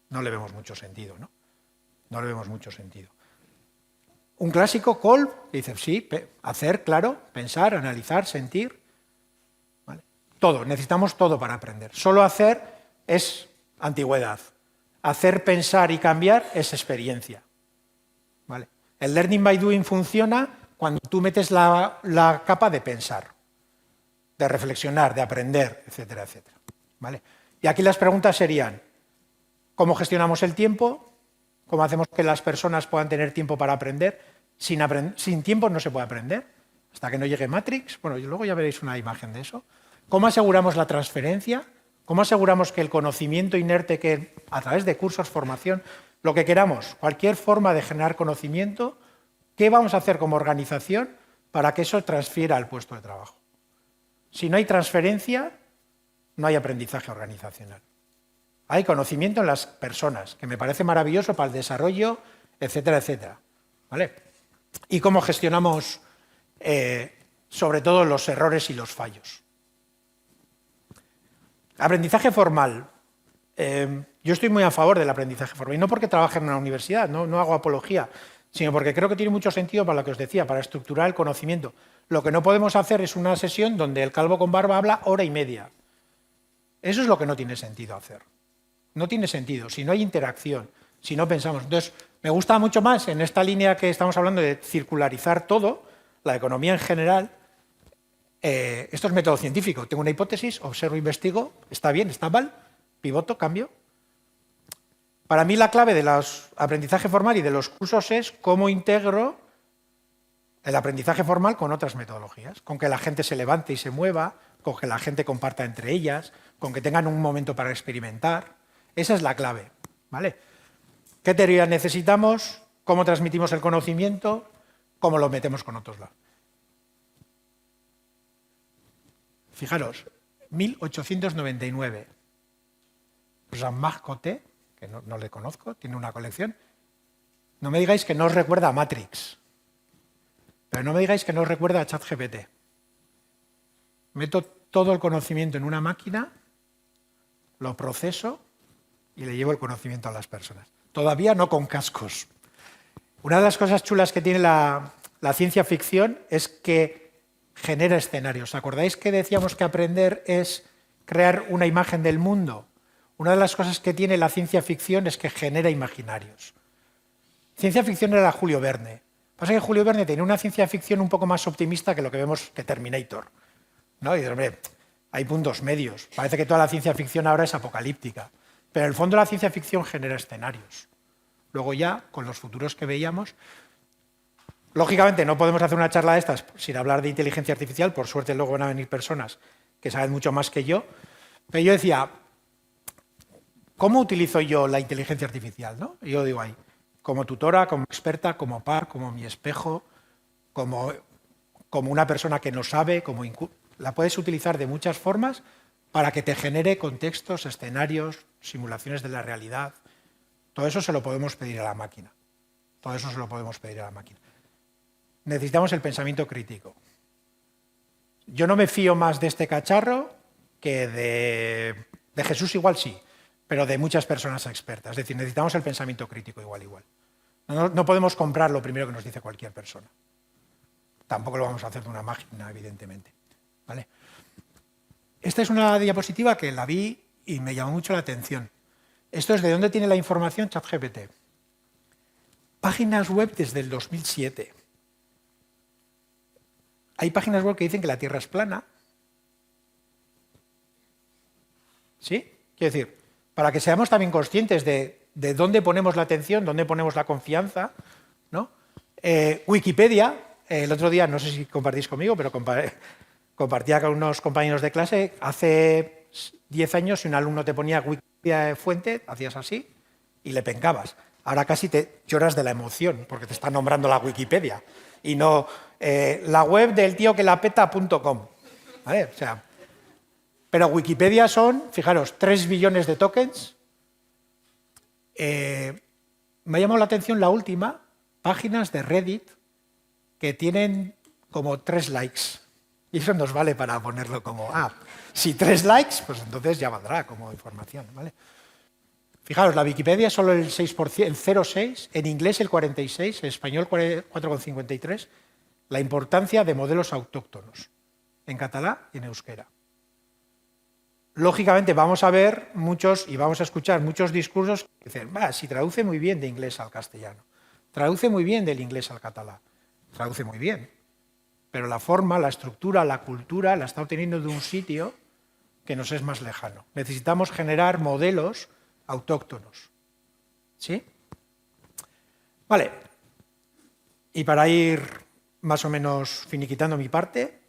No le vemos mucho sentido, ¿no? No le vemos mucho sentido. Un clásico, Kolb, dice, sí, hacer, claro, pensar, analizar, sentir. ¿Vale? Todo, necesitamos todo para aprender. Solo hacer es antigüedad. Hacer, pensar y cambiar es experiencia. ¿Vale? El learning by doing funciona cuando tú metes la capa de pensar, de reflexionar, de aprender, etcétera, etcétera. ¿Vale? Y aquí las preguntas serían, ¿cómo gestionamos el tiempo? ¿Cómo hacemos que las personas puedan tener tiempo para aprender? Sin tiempo no se puede aprender, hasta que no llegue Matrix. Bueno, y luego ya veréis una imagen de eso. ¿Cómo aseguramos la transferencia? ¿Cómo aseguramos que el conocimiento inerte, que a través de cursos, formación, lo que queramos, cualquier forma de generar conocimiento, qué vamos a hacer como organización para que eso transfiera al puesto de trabajo? Si no hay transferencia, no hay aprendizaje organizacional. Hay conocimiento en las personas, que me parece maravilloso para el desarrollo, etcétera, etcétera. ¿Vale? Y cómo gestionamos, sobre todo, los errores y los fallos. Aprendizaje formal. Yo estoy muy a favor del aprendizaje formal, y no porque trabaje en una universidad, no hago apología, sino porque creo que tiene mucho sentido para lo que os decía, para estructurar el conocimiento. Lo que no podemos hacer es una sesión donde el calvo con barba habla hora y media. Eso es lo que no tiene sentido hacer. No tiene sentido, si no hay interacción, si no pensamos. Entonces, me gusta mucho más en esta línea que estamos hablando de circularizar todo, la economía en general. Esto es método científico. Tengo una hipótesis, observo, investigo, está bien, está mal, pivoto, cambio. Para mí la clave del aprendizaje formal y de los cursos es cómo integro el aprendizaje formal con otras metodologías, con que la gente se levante y se mueva, con que la gente comparta entre ellas, con que tengan un momento para experimentar. Esa es la clave, ¿vale? ¿Qué teoría necesitamos? ¿Cómo transmitimos el conocimiento? ¿Cómo lo metemos con otros lados? Fijaros, 1899. Jean-Marc Coté, que no le conozco, tiene una colección. No me digáis que no os recuerda a Matrix, pero no me digáis que no os recuerda a ChatGPT. Meto todo el conocimiento en una máquina, lo proceso y le llevo el conocimiento a las personas. Todavía no con cascos. Una de las cosas chulas que tiene la ciencia ficción es que genera escenarios. ¿Acordáis que decíamos que aprender es crear una imagen del mundo? Una de las cosas que tiene la ciencia ficción es que genera imaginarios. Ciencia ficción era Julio Verne. Pasa que Julio Verne tenía una ciencia ficción un poco más optimista que lo que vemos que Terminator, ¿no? Y hombre, hay puntos medios. Parece que toda la ciencia ficción ahora es apocalíptica. Pero en el fondo la ciencia ficción genera escenarios. Luego ya, con los futuros que veíamos, lógicamente no podemos hacer una charla de estas sin hablar de inteligencia artificial, por suerte luego van a venir personas que saben mucho más que yo, pero yo decía, ¿cómo utilizo yo la inteligencia artificial? ¿No? Y yo digo ahí, como tutora, como experta, como par, como mi espejo, como una persona que no sabe, la puedes utilizar de muchas formas para que te genere contextos, escenarios, simulaciones de la realidad. Todo eso se lo podemos pedir a la máquina. Todo eso se lo podemos pedir a la máquina. Necesitamos el pensamiento crítico. Yo no me fío más de este cacharro que de Jesús, igual sí, pero de muchas personas expertas. Es decir, necesitamos el pensamiento crítico igual. No podemos comprar lo primero que nos dice cualquier persona. Tampoco lo vamos a hacer de una máquina, evidentemente. ¿Vale? Esta es una diapositiva que la vi y me llamó mucho la atención. Esto es de dónde tiene la información ChatGPT. Páginas web desde el 2007. Hay páginas web que dicen que la Tierra es plana. ¿Sí? Quiero decir, para que seamos también conscientes de dónde ponemos la atención, dónde ponemos la confianza, ¿no? Wikipedia, el otro día, no sé si compartís conmigo, pero compartía con unos compañeros de clase, hace 10 años si un alumno te ponía Wikipedia de fuente, hacías así y le pencabas. Ahora casi te lloras de la emoción porque te está nombrando la Wikipedia y no la web del tío que la peta.com. ¿Vale? O sea, Pero Wikipedia son, fijaros, 3 billones de tokens. Me ha llamado la atención la última, páginas de Reddit que tienen como 3 likes. Y eso nos vale para ponerlo como, si 3 likes, pues entonces ya valdrá como información, ¿vale? Fijaros, la Wikipedia es solo el 6%, el 0,6%, en inglés el 46%, en español 4,53%, la importancia de modelos autóctonos, en catalán y en euskera. Lógicamente vamos a ver muchos y vamos a escuchar muchos discursos que dicen, si traduce muy bien de inglés al castellano, traduce muy bien del inglés al catalán, traduce muy bien, pero la forma, la estructura, la cultura la está obteniendo de un sitio que nos es más lejano. Necesitamos generar modelos autóctonos. ¿Sí? Vale. Y para ir más o menos finiquitando mi parte,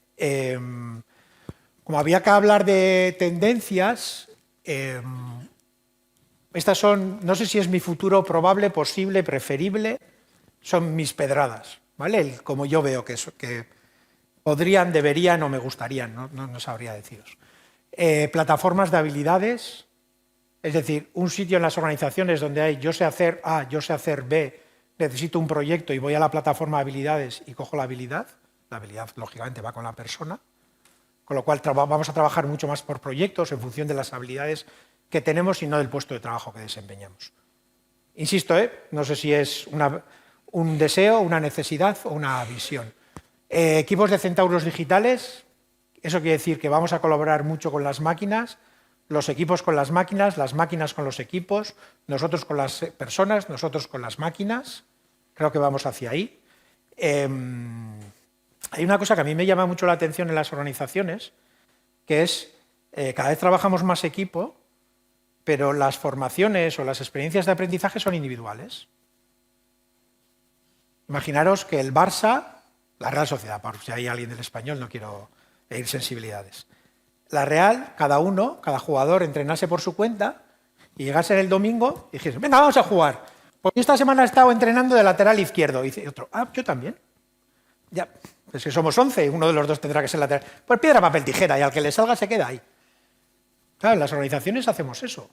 como había que hablar de tendencias, estas son, no sé si es mi futuro probable, posible, preferible, son mis pedradas, ¿vale? Como yo veo que podrían, deberían o me gustarían, no sabría deciros. Plataformas de habilidades, es decir, un sitio en las organizaciones donde hay yo sé hacer A, yo sé hacer B, necesito un proyecto y voy a la plataforma de habilidades y cojo la habilidad lógicamente va con la persona, con lo cual vamos a trabajar mucho más por proyectos en función de las habilidades que tenemos y no del puesto de trabajo que desempeñamos. Insisto, no sé si es un deseo, una necesidad o una visión. Equipos de centauros digitales, eso quiere decir que vamos a colaborar mucho con las máquinas, los equipos con las máquinas con los equipos, nosotros con las personas, nosotros con las máquinas, creo que vamos hacia ahí. Hay una cosa que a mí me llama mucho la atención en las organizaciones, que es, cada vez trabajamos más equipo, pero las formaciones o las experiencias de aprendizaje son individuales. Imaginaros que el Barça, la Real Sociedad, por si hay alguien del español, no quiero herir sensibilidades. La Real, cada jugador entrenase por su cuenta y llegase el domingo y dijese, venga, vamos a jugar. Porque esta semana he estado entrenando de lateral izquierdo. Y dice otro, yo también. Ya, pues que somos 11 y uno de los dos tendrá que ser lateral. Pues piedra, papel, tijera y al que le salga se queda ahí. Claro, en las organizaciones hacemos eso.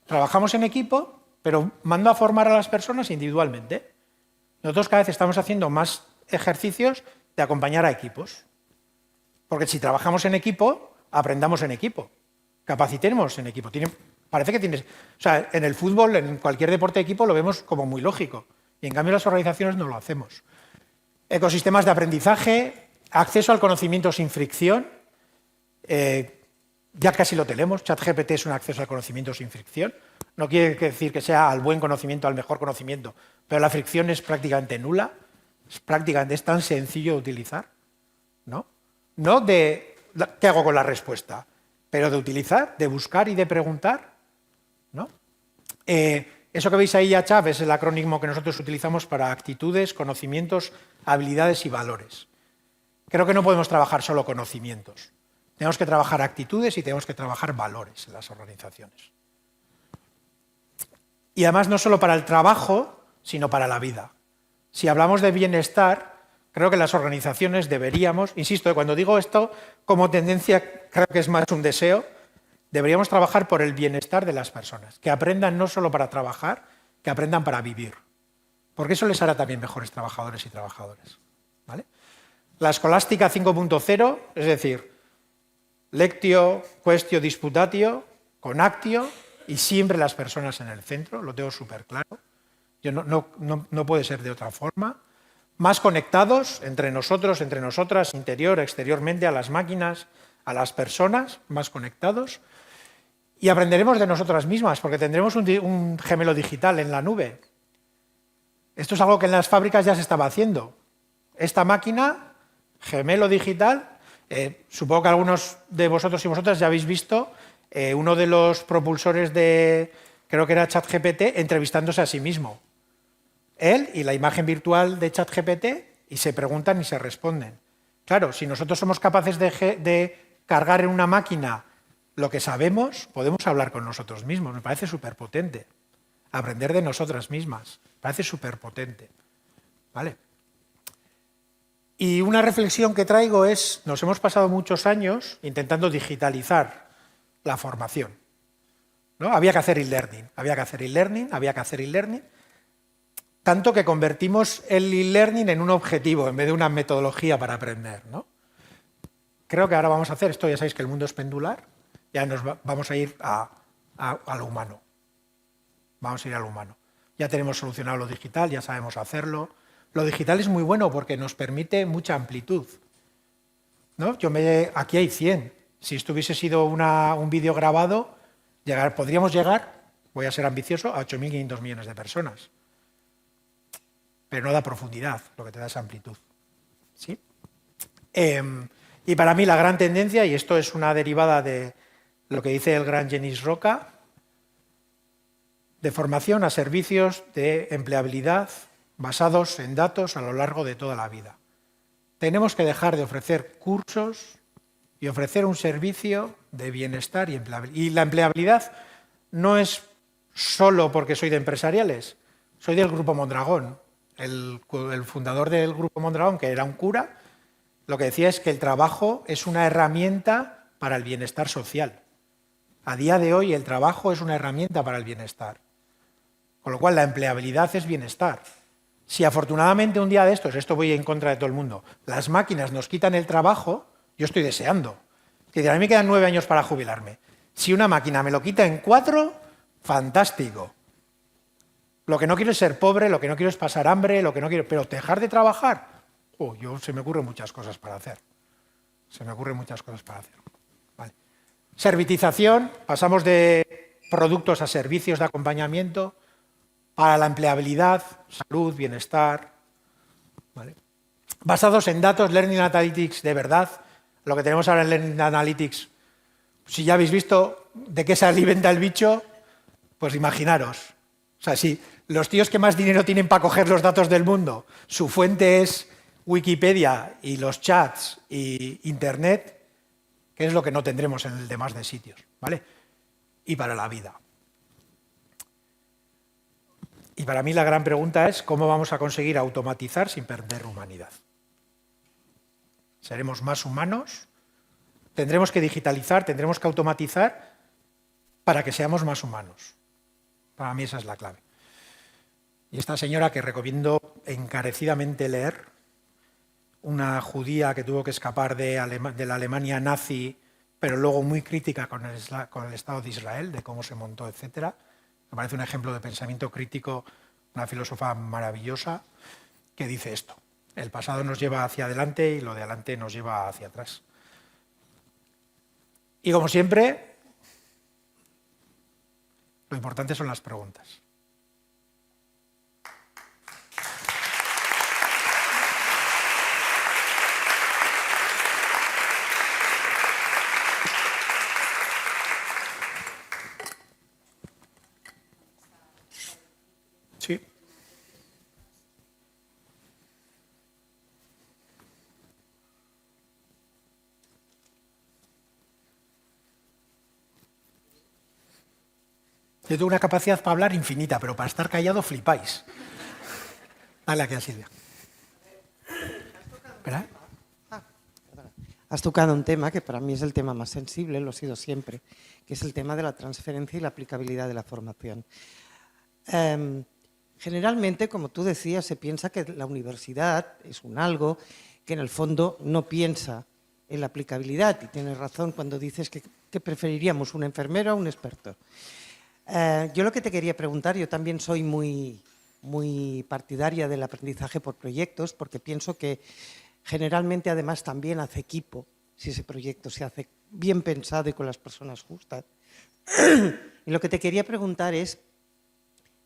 Trabajamos en equipo, pero mando a formar a las personas individualmente. Nosotros cada vez estamos haciendo más ejercicios de acompañar a equipos. Porque si trabajamos en equipo, aprendamos en equipo, capacitemos en equipo. Parece que tienes, o sea, en el fútbol, en cualquier deporte de equipo lo vemos como muy lógico y en cambio en las organizaciones no lo hacemos. Ecosistemas de aprendizaje, acceso al conocimiento sin fricción, ya casi lo tenemos, ChatGPT es un acceso al conocimiento sin fricción, no quiere decir que sea al buen conocimiento, al mejor conocimiento, pero la fricción es prácticamente nula, es tan sencillo de utilizar, ¿no? No de ¿qué hago con la respuesta? Pero de utilizar, de buscar y de preguntar, ¿no? Eso que veis ahí, ACHAP, es el acrónimo que nosotros utilizamos para actitudes, conocimientos, habilidades y valores. Creo que no podemos trabajar solo conocimientos. Tenemos que trabajar actitudes y tenemos que trabajar valores en las organizaciones. Y además no solo para el trabajo, sino para la vida. Si hablamos de bienestar, creo que las organizaciones deberíamos, insisto, cuando digo esto como tendencia, creo que es más un deseo, deberíamos trabajar por el bienestar de las personas, que aprendan no solo para trabajar, que aprendan para vivir, porque eso les hará también mejores trabajadores y trabajadoras, ¿vale? La escolástica 5.0, es decir, lectio, questio, disputatio, conactio y siempre las personas en el centro, lo tengo súper claro, no puede ser de otra forma. Más conectados entre nosotros, entre nosotras, interior, exteriormente, a las máquinas, a las personas, más conectados. Y aprenderemos de nosotras mismas, porque tendremos un gemelo digital en la nube. Esto es algo que en las fábricas ya se estaba haciendo. Esta máquina, gemelo digital, supongo que algunos de vosotros y vosotras ya habéis visto uno de los propulsores de, creo que era ChatGPT, entrevistándose a sí mismo. Él y la imagen virtual de ChatGPT y se preguntan y se responden. Claro, si nosotros somos capaces de cargar en una máquina lo que sabemos, podemos hablar con nosotros mismos. Me parece súper potente. Aprender de nosotras mismas. Me parece súper potente. ¿Vale? Y una reflexión que traigo es, nos hemos pasado muchos años intentando digitalizar la formación, ¿no? Había que hacer e-learning, tanto que convertimos el e-learning en un objetivo en vez de una metodología para aprender, ¿no? Creo que ahora vamos a hacer esto, ya sabéis que el mundo es pendular, ya vamos a ir a lo humano. Vamos a ir a lo humano. Ya tenemos solucionado lo digital, ya sabemos hacerlo. Lo digital es muy bueno porque nos permite mucha amplitud, ¿no? Aquí hay 100. Si esto hubiese sido un vídeo grabado, podríamos llegar, voy a ser ambicioso, a 8.500 millones de personas. Pero no da profundidad, lo que te da es amplitud, ¿sí? Y para mí la gran tendencia, y esto es una derivada de lo que dice el gran Genís Roca, de formación a servicios de empleabilidad basados en datos a lo largo de toda la vida. Tenemos que dejar de ofrecer cursos y ofrecer un servicio de bienestar y empleabilidad. Y la empleabilidad no es solo porque soy de empresariales, soy del Grupo Mondragón. El fundador del Grupo Mondragón, que era un cura, lo que decía es que el trabajo es una herramienta para el bienestar social. A día de hoy el trabajo es una herramienta para el bienestar. Con lo cual la empleabilidad es bienestar. Si afortunadamente un día de estos, esto voy en contra de todo el mundo, las máquinas nos quitan el trabajo, yo estoy deseando. Que a mí me quedan 9 años para jubilarme. Si una máquina me lo quita en 4, fantástico. Lo que no quiero es ser pobre, lo que no quiero es pasar hambre, pero dejar de trabajar, se me ocurren muchas cosas para hacer. Vale. Servitización, pasamos de productos a servicios de acompañamiento para la empleabilidad, salud, bienestar, ¿vale? Basados en datos, Learning Analytics de verdad. Lo que tenemos ahora en Learning Analytics, si ya habéis visto de qué se alimenta el bicho, pues imaginaros. O sea, si los tíos que más dinero tienen para coger los datos del mundo, su fuente es Wikipedia y los chats y Internet, ¿qué es lo que no tendremos en el demás de sitios? ¿Vale? Y para la vida. Y para mí la gran pregunta es cómo vamos a conseguir automatizar sin perder humanidad. ¿Seremos más humanos? ¿Tendremos que digitalizar, tendremos que automatizar para que seamos más humanos? Para mí esa es la clave. Y esta señora que recomiendo encarecidamente leer, una judía que tuvo que escapar de la Alemania nazi, pero luego muy crítica con el Estado de Israel, de cómo se montó, etc. Me parece un ejemplo de pensamiento crítico, una filósofa maravillosa, que dice esto: el pasado nos lleva hacia adelante y lo de adelante nos lleva hacia atrás. Y como siempre, lo importante son las preguntas. Sí. Yo tengo una capacidad para hablar infinita, pero para estar callado flipáis. Dale aquí a Silvia. ¿Espera? Has tocado un tema que para mí es el tema más sensible, lo ha sido siempre, que es el tema de la transferencia y la aplicabilidad de la formación. Generalmente, como tú decías, se piensa que la universidad es un algo que en el fondo no piensa en la aplicabilidad, y tienes razón cuando dices que preferiríamos un enfermero a un experto. Yo lo que te quería preguntar, yo también soy muy partidaria del aprendizaje por proyectos, porque pienso que generalmente además también hace equipo si ese proyecto se hace bien pensado y con las personas justas. Y lo que te quería preguntar es,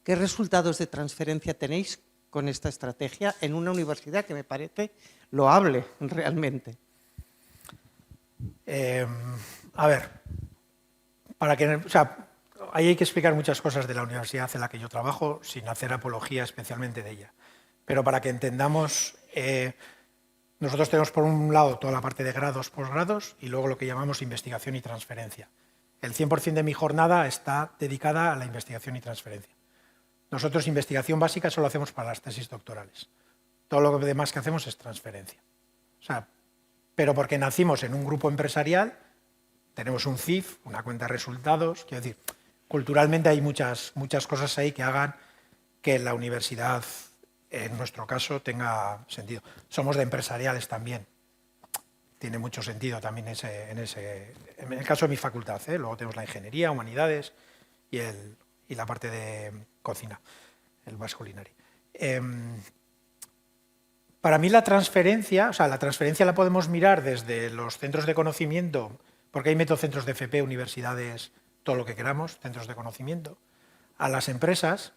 ¿qué resultados de transferencia tenéis con esta estrategia en una universidad que me parece loable realmente? A ver, ahí hay que explicar muchas cosas de la universidad en la que yo trabajo, sin hacer apología especialmente de ella. Pero para que entendamos, nosotros tenemos por un lado toda la parte de grados, posgrados, y luego lo que llamamos investigación y transferencia. El 100% de mi jornada está dedicada a la investigación y transferencia. Nosotros investigación básica solo hacemos para las tesis doctorales. Todo lo demás que hacemos es transferencia. Pero porque nacimos en un grupo empresarial tenemos un CIF, una cuenta de resultados, quiero decir, culturalmente hay muchas cosas ahí que hagan que la universidad, en nuestro caso, tenga sentido. Somos de empresariales también. Tiene mucho sentido también en el caso de mi facultad. Luego tenemos la ingeniería, humanidades y la parte de cocina, el Basque Culinary. Para mí la transferencia la podemos mirar desde los centros de conocimiento, porque hay centros de FP, universidades, todo lo que queramos, centros de conocimiento, a las empresas.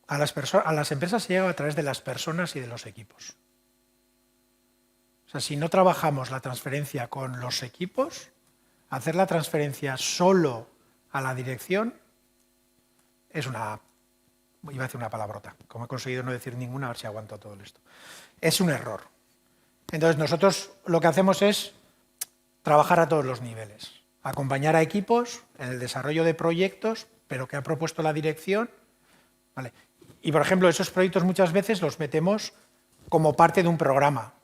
A las empresas se llega a través de las personas y de los equipos. O sea, si no trabajamos la transferencia con los equipos, hacer la transferencia solo a la dirección es iba a decir una palabrota, como he conseguido no decir ninguna, a ver si aguanto todo esto. Es un error. Entonces nosotros lo que hacemos es trabajar a todos los niveles, acompañar a equipos en el desarrollo de proyectos, pero que ha propuesto la dirección, ¿vale? Y, por ejemplo, esos proyectos muchas veces los metemos como parte de un programa.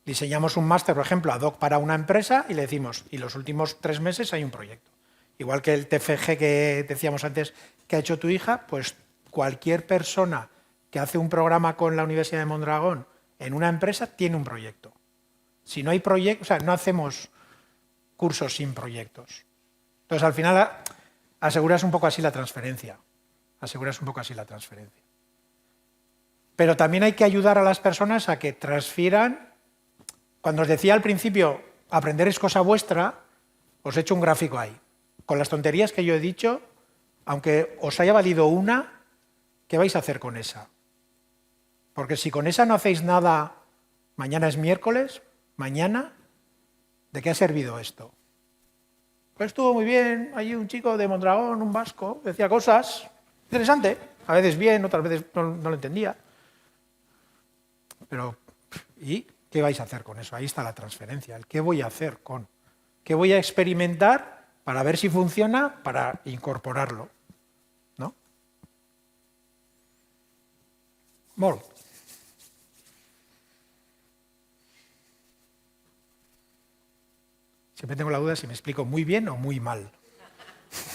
Diseñamos un máster, por ejemplo, ad hoc para una empresa y le decimos, y los últimos 3 meses hay un proyecto. Igual que el TFG que decíamos antes que ha hecho tu hija, pues cualquier persona que hace un programa con la Universidad de Mondragón en una empresa tiene un proyecto. Si no hay proyecto, o sea, no hacemos cursos sin proyectos. Entonces, al final, aseguras un poco así la transferencia. Pero también hay que ayudar a las personas a que transfieran. Cuando os decía al principio, aprender es cosa vuestra, os he hecho un gráfico ahí. Con las tonterías que yo he dicho, aunque os haya valido una, ¿qué vais a hacer con esa? Porque si con esa no hacéis nada, mañana es miércoles, mañana, ¿de qué ha servido esto? Pues estuvo muy bien, allí un chico de Mondragón, un vasco, decía cosas, interesante, a veces bien, otras veces no lo entendía. Pero, ¿y qué vais a hacer con eso? Ahí está la transferencia, el qué voy a hacer con, qué voy a experimentar para ver si funciona, para incorporarlo, ¿no? Molt. Siempre tengo la duda si me explico muy bien o muy mal,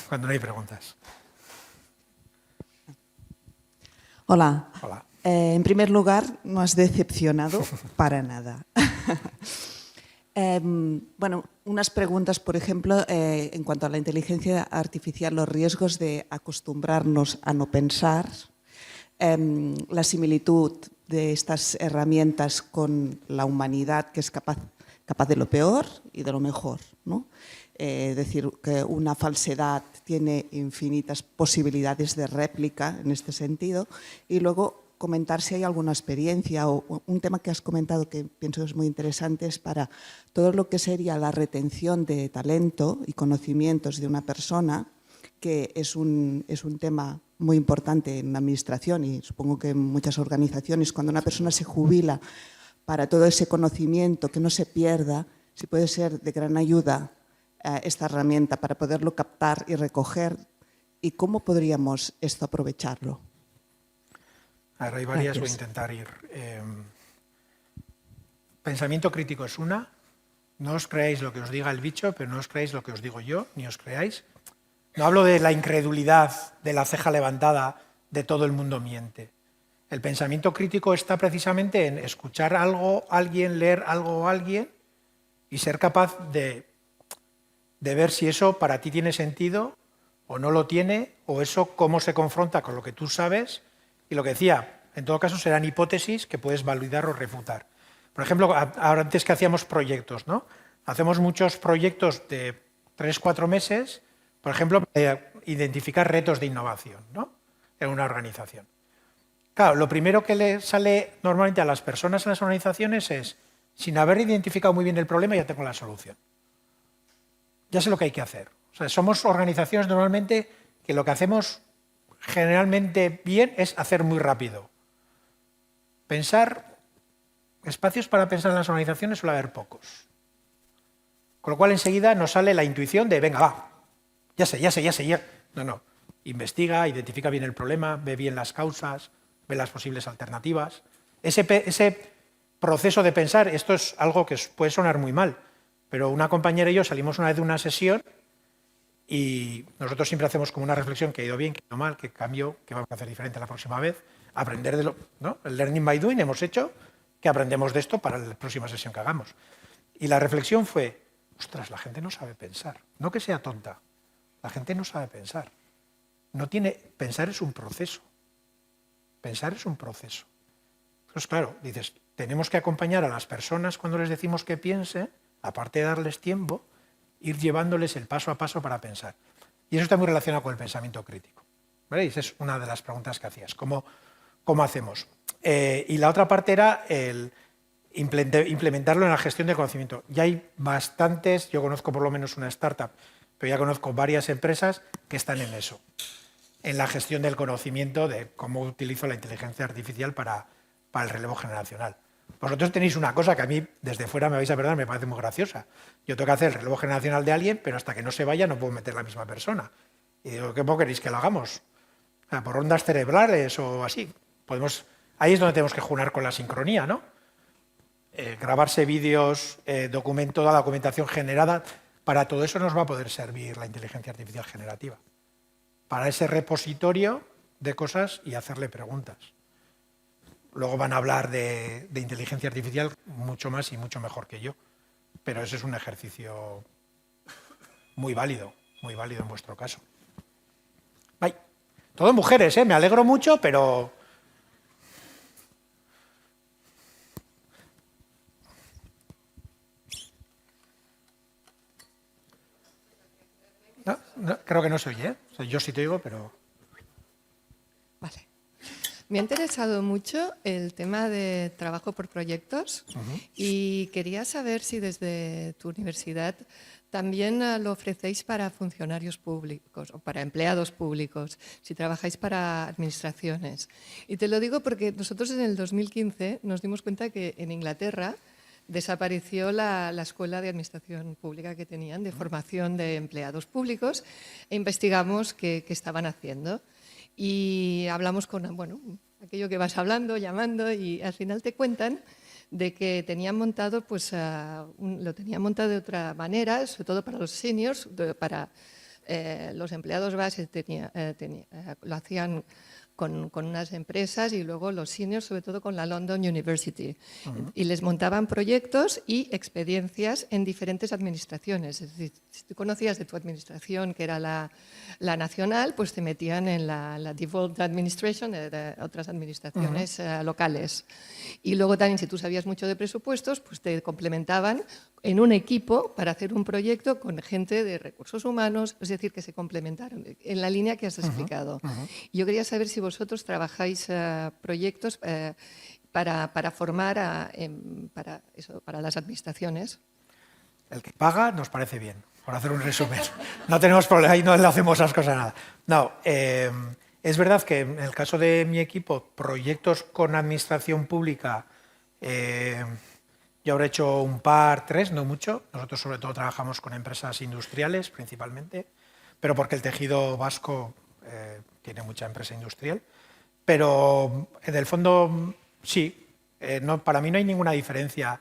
cuando no hay preguntas. Hola. Hola. En primer lugar, no has decepcionado para nada. Bueno, unas preguntas, por ejemplo, en cuanto a la inteligencia artificial, los riesgos de acostumbrarnos a no pensar, la similitud de estas herramientas con la humanidad, que es capaz de lo peor y de lo mejor, ¿no? Decir que una falsedad tiene infinitas posibilidades de réplica en este sentido, y luego comentar si hay alguna experiencia o un tema que has comentado que pienso que es muy interesante, es para todo lo que sería la retención de talento y conocimientos de una persona, que es un tema muy importante en la administración y supongo que en muchas organizaciones. Cuando una persona se jubila, para todo ese conocimiento que no se pierda, si puede ser de gran ayuda esta herramienta para poderlo captar y recoger, y cómo podríamos esto aprovecharlo. A ver, hay varias, Gracias. voy a intentar ir. Pensamiento crítico es una. No os creáis lo que os diga el bicho, pero no os creáis lo que os digo yo, ni os creáis. No hablo de la incredulidad, de la ceja levantada, de todo el mundo miente. El pensamiento crítico está precisamente en escuchar algo, alguien, leer algo o alguien y ser capaz de ver si eso para ti tiene sentido o no lo tiene, o eso cómo se confronta con lo que tú sabes. Y lo que decía, en todo caso serán hipótesis que puedes validar o refutar. Por ejemplo, ahora antes que hacíamos proyectos, ¿no? Hacemos muchos proyectos de 3-4 meses, por ejemplo, identificar retos de innovación, ¿no? En una organización. Claro, lo primero que le sale normalmente a las personas en las organizaciones es, sin haber identificado muy bien el problema, ya tengo la solución. Ya sé lo que hay que hacer. O sea, somos organizaciones normalmente que lo que hacemos generalmente bien es hacer muy rápido. Pensar, espacios para pensar en las organizaciones suele haber pocos. Con lo cual enseguida nos sale la intuición de, venga, va, ya sé. No. Investiga, identifica bien el problema, ve bien las causas, ve las posibles alternativas. Ese proceso de pensar, esto es algo que puede sonar muy mal, pero una compañera y yo salimos una vez de una sesión y nosotros siempre hacemos como una reflexión que ha ido bien, que ha ido mal, que cambió, que vamos a hacer diferente la próxima vez, aprender de lo, ¿no? El learning by doing hemos hecho, que aprendemos de esto para la próxima sesión que hagamos. Y la reflexión fue, ostras, la gente no sabe pensar, no que sea tonta, la gente no sabe pensar. Pensar es un proceso. Pensar es un proceso. Entonces, claro, dices, tenemos que acompañar a las personas cuando les decimos que piensen, aparte de darles tiempo, ir llevándoles el paso a paso para pensar. Y eso está muy relacionado con el pensamiento crítico. ¿Vale? Y esa es una de las preguntas que hacías. ¿Cómo hacemos? Y la otra parte era el implementarlo en la gestión del conocimiento. Ya hay bastantes, yo conozco por lo menos una startup, pero ya conozco varias empresas que están en eso, en la gestión del conocimiento, de cómo utilizo la inteligencia artificial para el relevo generacional. Vosotros tenéis una cosa que a mí, desde fuera, me vais a perdonar, me parece muy graciosa. Yo tengo que hacer el relevo generacional de alguien, pero hasta que no se vaya no puedo meter la misma persona. Y digo, ¿cómo queréis que lo hagamos? ¿Por ondas cerebrales o así? Ahí es donde tenemos que jugar con la sincronía, ¿no? Grabarse vídeos, toda la documentación generada, para todo eso nos va a poder servir la inteligencia artificial generativa. Para ese repositorio de cosas y hacerle preguntas. Luego van a hablar de inteligencia artificial mucho más y mucho mejor que yo. Pero ese es un ejercicio muy válido en vuestro caso. Bye. Todo mujeres, me alegro mucho, pero... No, creo que no se oye, yo sí te oigo, pero... Vale. Me ha interesado mucho el tema de trabajo por proyectos y quería saber si desde tu universidad también lo ofrecéis para funcionarios públicos o para empleados públicos, si trabajáis para administraciones. Y te lo digo porque nosotros en el 2015 nos dimos cuenta que en Inglaterra desapareció la escuela de administración pública que tenían, de formación de empleados públicos, e investigamos qué estaban haciendo. Y hablamos con, aquello que vas hablando, llamando, y al final te cuentan de que tenían montado, lo tenían montado de otra manera, sobre todo para los seniors, para los empleados bases lo hacían con unas empresas y luego los seniors, sobre todo con la London University. Y les montaban proyectos y experiencias en diferentes administraciones. Es decir, si tú conocías de tu administración, que era la nacional, pues te metían en la devolved administration de otras administraciones locales. Y luego también, si tú sabías mucho de presupuestos, pues te complementaban en un equipo para hacer un proyecto con gente de recursos humanos, es decir, que se complementaron en la línea que has explicado. Yo quería saber si vosotros trabajáis proyectos para formar para las administraciones. El que paga nos parece bien, por hacer un resumen. No tenemos problema, ahí no le hacemos esas cosas nada. No, es verdad que en el caso de mi equipo, proyectos con administración pública, yo habré hecho un par, 3, no mucho. Nosotros sobre todo trabajamos con empresas industriales principalmente, pero porque el tejido vasco tiene mucha empresa industrial. Pero en el fondo sí, para mí no hay ninguna diferencia.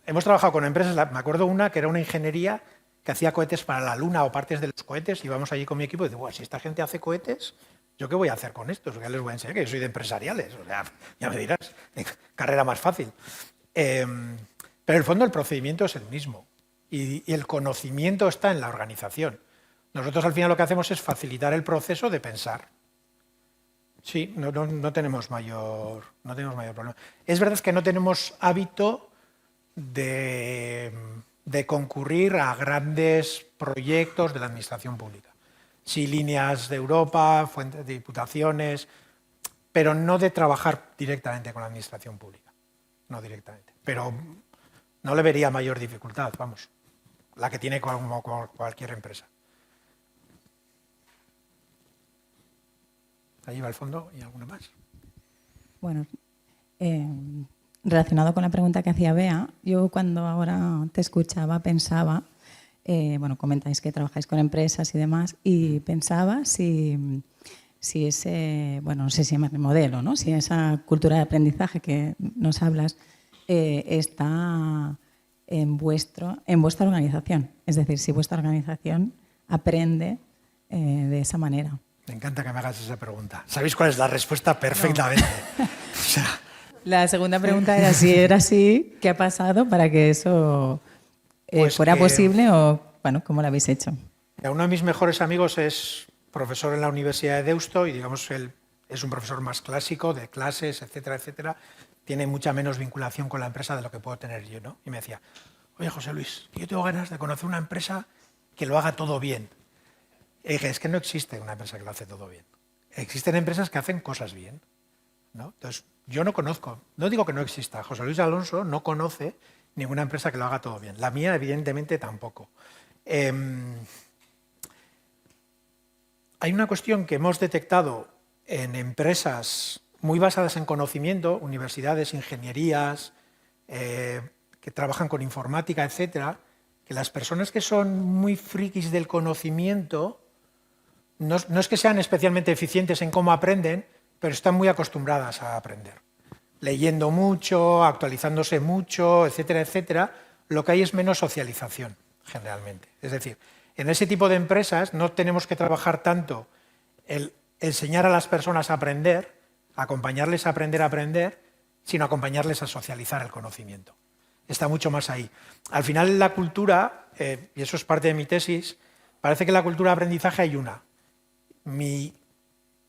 Hemos trabajado con empresas, me acuerdo una que era una ingeniería que hacía cohetes para la Luna o partes de los cohetes, y íbamos allí con mi equipo y digo, si esta gente hace cohetes, ¿yo qué voy a hacer con estos? ¿Qué les voy a enseñar? Que yo soy de empresariales, o sea, ya me dirás, carrera más fácil. Pero en el fondo el procedimiento es el mismo y el conocimiento está en la organización. Nosotros al final lo que hacemos es facilitar el proceso de pensar. Sí, no tenemos mayor problema. Es verdad que no tenemos hábito de concurrir a grandes proyectos de la administración pública. Sí, líneas de Europa, fuentes de diputaciones, pero no de trabajar directamente con la administración pública. No directamente. Pero no le vería mayor dificultad, vamos, la que tiene como cualquier empresa. Allí va el fondo y alguna más. Bueno, relacionado con la pregunta que hacía Bea, yo cuando ahora te escuchaba pensaba, comentáis que trabajáis con empresas y demás, y pensaba si ese, no sé si llamarle modelo, ¿no? Si esa cultura de aprendizaje que nos hablas, está en vuestra organización. Es decir, si vuestra organización aprende de esa manera. Me encanta que me hagas esa pregunta. ¿Sabéis cuál es la respuesta perfectamente? No. O sea, la segunda pregunta era si era así, ¿qué ha pasado para que eso pues fuera posible o, bueno, cómo lo habéis hecho? Uno de mis mejores amigos es profesor en la Universidad de Deusto y, digamos, él es un profesor más clásico, de clases, etcétera, etcétera. Tiene mucha menos vinculación con la empresa de lo que puedo tener yo, ¿no? Y me decía, oye, José Luis, yo tengo ganas de conocer una empresa que lo haga todo bien. Y dije, es que no existe una empresa que lo hace todo bien. Existen empresas que hacen cosas bien, ¿no? Entonces, yo no conozco, no digo que no exista, José Luis Alonso no conoce ninguna empresa que lo haga todo bien. La mía, evidentemente, tampoco. Hay una cuestión que hemos detectado en empresas muy basadas en conocimiento, universidades, ingenierías, que trabajan con informática, etcétera, que las personas que son muy frikis del conocimiento no es que sean especialmente eficientes en cómo aprenden, pero están muy acostumbradas a aprender. Leyendo mucho, actualizándose mucho, etcétera, etcétera, lo que hay es menos socialización, generalmente. Es decir, en ese tipo de empresas no tenemos que trabajar tanto el enseñar a las personas a aprender, acompañarles a aprender, sino acompañarles a socializar el conocimiento. Está mucho más ahí. Al final la cultura, y eso es parte de mi tesis, parece que la cultura de aprendizaje hay una. Mi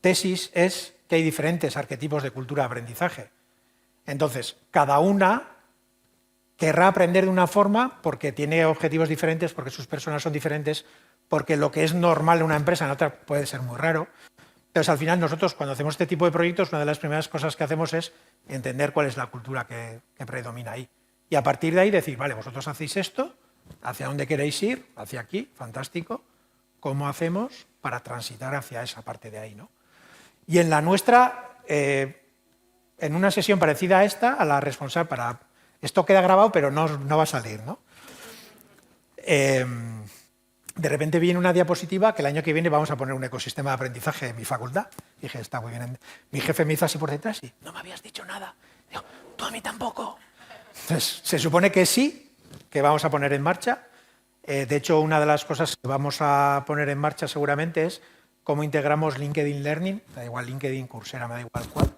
tesis es que hay diferentes arquetipos de cultura de aprendizaje. Entonces, cada una querrá aprender de una forma porque tiene objetivos diferentes, porque sus personas son diferentes, porque lo que es normal en una empresa en otra puede ser muy raro. Entonces, al final, nosotros cuando hacemos este tipo de proyectos, una de las primeras cosas que hacemos es entender cuál es la cultura que predomina ahí. Y a partir de ahí decir, vale, vosotros hacéis esto, ¿hacia dónde queréis ir? Hacia aquí, fantástico. ¿Cómo hacemos para transitar hacia esa parte de ahí, ¿no? Y en la nuestra, en una sesión parecida a esta, a la responsable para... Esto queda grabado, pero no va a salir, ¿no? De repente viene una diapositiva que el año que viene vamos a poner un ecosistema de aprendizaje en mi facultad. Dije, está muy bien. Mi jefe me hizo así por detrás y no me habías dicho nada. Digo, tú a mí tampoco. Entonces, se supone que sí, que vamos a poner en marcha. De hecho, una de las cosas que vamos a poner en marcha seguramente es cómo integramos LinkedIn Learning, da igual LinkedIn, Coursera, me da igual cuál.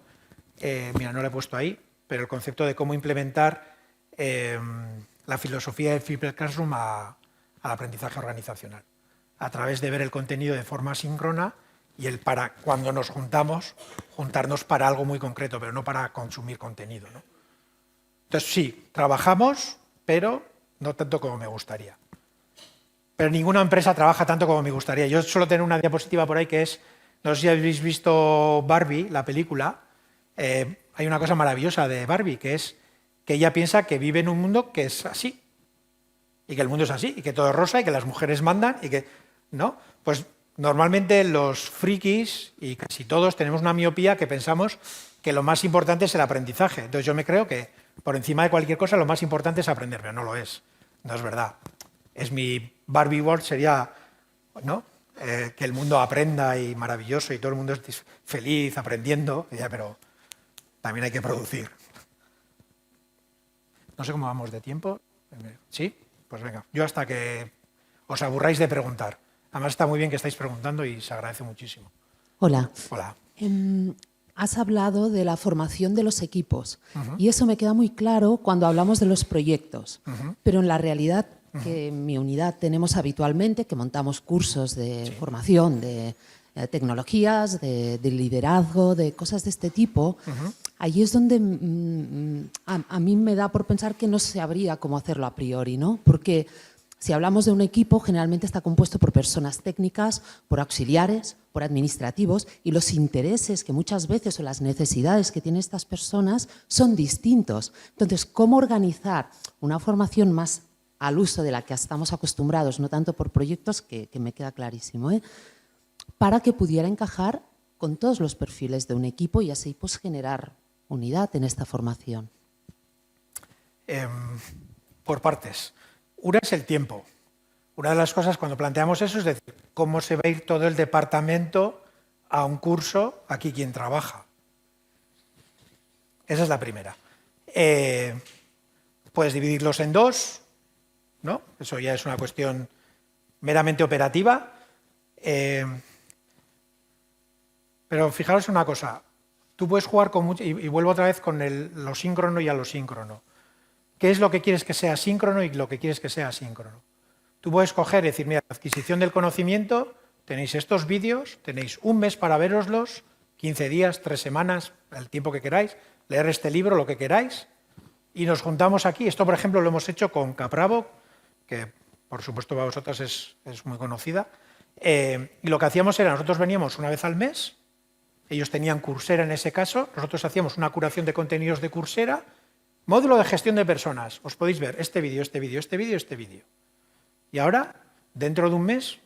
Mira, no lo he puesto ahí, pero el concepto de cómo implementar la filosofía del Flipped Classroom al aprendizaje organizacional, a través de ver el contenido de forma síncrona y el para cuando nos juntamos, juntarnos para algo muy concreto, pero no para consumir contenido, ¿no? Entonces sí, trabajamos, pero no tanto como me gustaría. Pero ninguna empresa trabaja tanto como me gustaría. Yo suelo tener una diapositiva por ahí que es, no sé si habéis visto Barbie, la película, hay una cosa maravillosa de Barbie, que es que ella piensa que vive en un mundo que es así, y que el mundo es así, y que todo es rosa, y que las mujeres mandan, y que... ¿no? Pues normalmente los frikis, y casi todos, tenemos una miopía que pensamos que lo más importante es el aprendizaje. Entonces yo me creo que por encima de cualquier cosa lo más importante es aprender, pero no lo es. No es verdad. Es mi Barbie World sería, ¿no? Que el mundo aprenda y maravilloso y todo el mundo es feliz aprendiendo, pero también hay que producir. No sé cómo vamos de tiempo. ¿Sí? Pues venga, yo hasta que os aburráis de preguntar. Además está muy bien que estáis preguntando y se agradece muchísimo. Hola. Hola. Has hablado de la formación de los equipos y eso me queda muy claro cuando hablamos de los proyectos, pero en la realidad que en mi unidad tenemos habitualmente, que montamos cursos de formación, de tecnologías, de liderazgo, de cosas de este tipo, allí es donde a mí me da por pensar que no sabría cómo hacerlo a priori, ¿no? Porque si hablamos de un equipo, generalmente está compuesto por personas técnicas, por auxiliares, por administrativos, y los intereses que muchas veces o las necesidades que tienen estas personas son distintos. Entonces, ¿cómo organizar una formación más al uso de la que estamos acostumbrados, no tanto por proyectos, que me queda clarísimo, para que pudiera encajar con todos los perfiles de un equipo y así pues generar unidad en esta formación? Por partes. Una es el tiempo. Una de las cosas cuando planteamos eso es decir, ¿cómo se va a ir todo el departamento a un curso aquí quien trabaja? Esa es la primera. puedes dividirlos en dos, ¿no? Eso ya es una cuestión meramente operativa. Pero fijaros una cosa, tú puedes jugar con mucho, y vuelvo otra vez con lo síncrono y alosíncrono. ¿Qué es lo que quieres que sea síncrono y lo que quieres que sea asíncrono? Tú puedes coger y decir, mira, la adquisición del conocimiento, tenéis estos vídeos, tenéis un mes para veroslos, 15 días, 3 semanas, el tiempo que queráis, leer este libro, lo que queráis, y nos juntamos aquí. Esto, por ejemplo, lo hemos hecho con Capravo, que por supuesto para vosotras es muy conocida, y lo que hacíamos era, nosotros veníamos una vez al mes, ellos tenían Coursera en ese caso, nosotros hacíamos una curación de contenidos de Coursera, módulo de gestión de personas, os podéis ver este vídeo, este vídeo, este vídeo, este vídeo. Y ahora, dentro de un mes,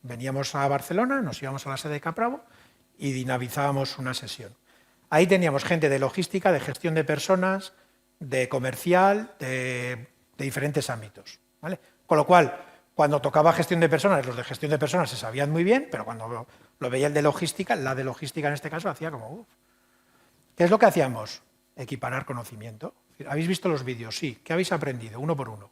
veníamos a Barcelona, nos íbamos a la sede de Capravo y dinamizábamos una sesión. Ahí teníamos gente de logística, de gestión de personas, de comercial, de diferentes ámbitos, ¿vale? Con lo cual, cuando tocaba gestión de personas, los de gestión de personas se sabían muy bien, pero cuando lo veía el de logística, la de logística en este caso, hacía como... ¿Qué es lo que hacíamos? Equiparar conocimiento. ¿Habéis visto los vídeos? Sí. ¿Qué habéis aprendido? Uno por uno.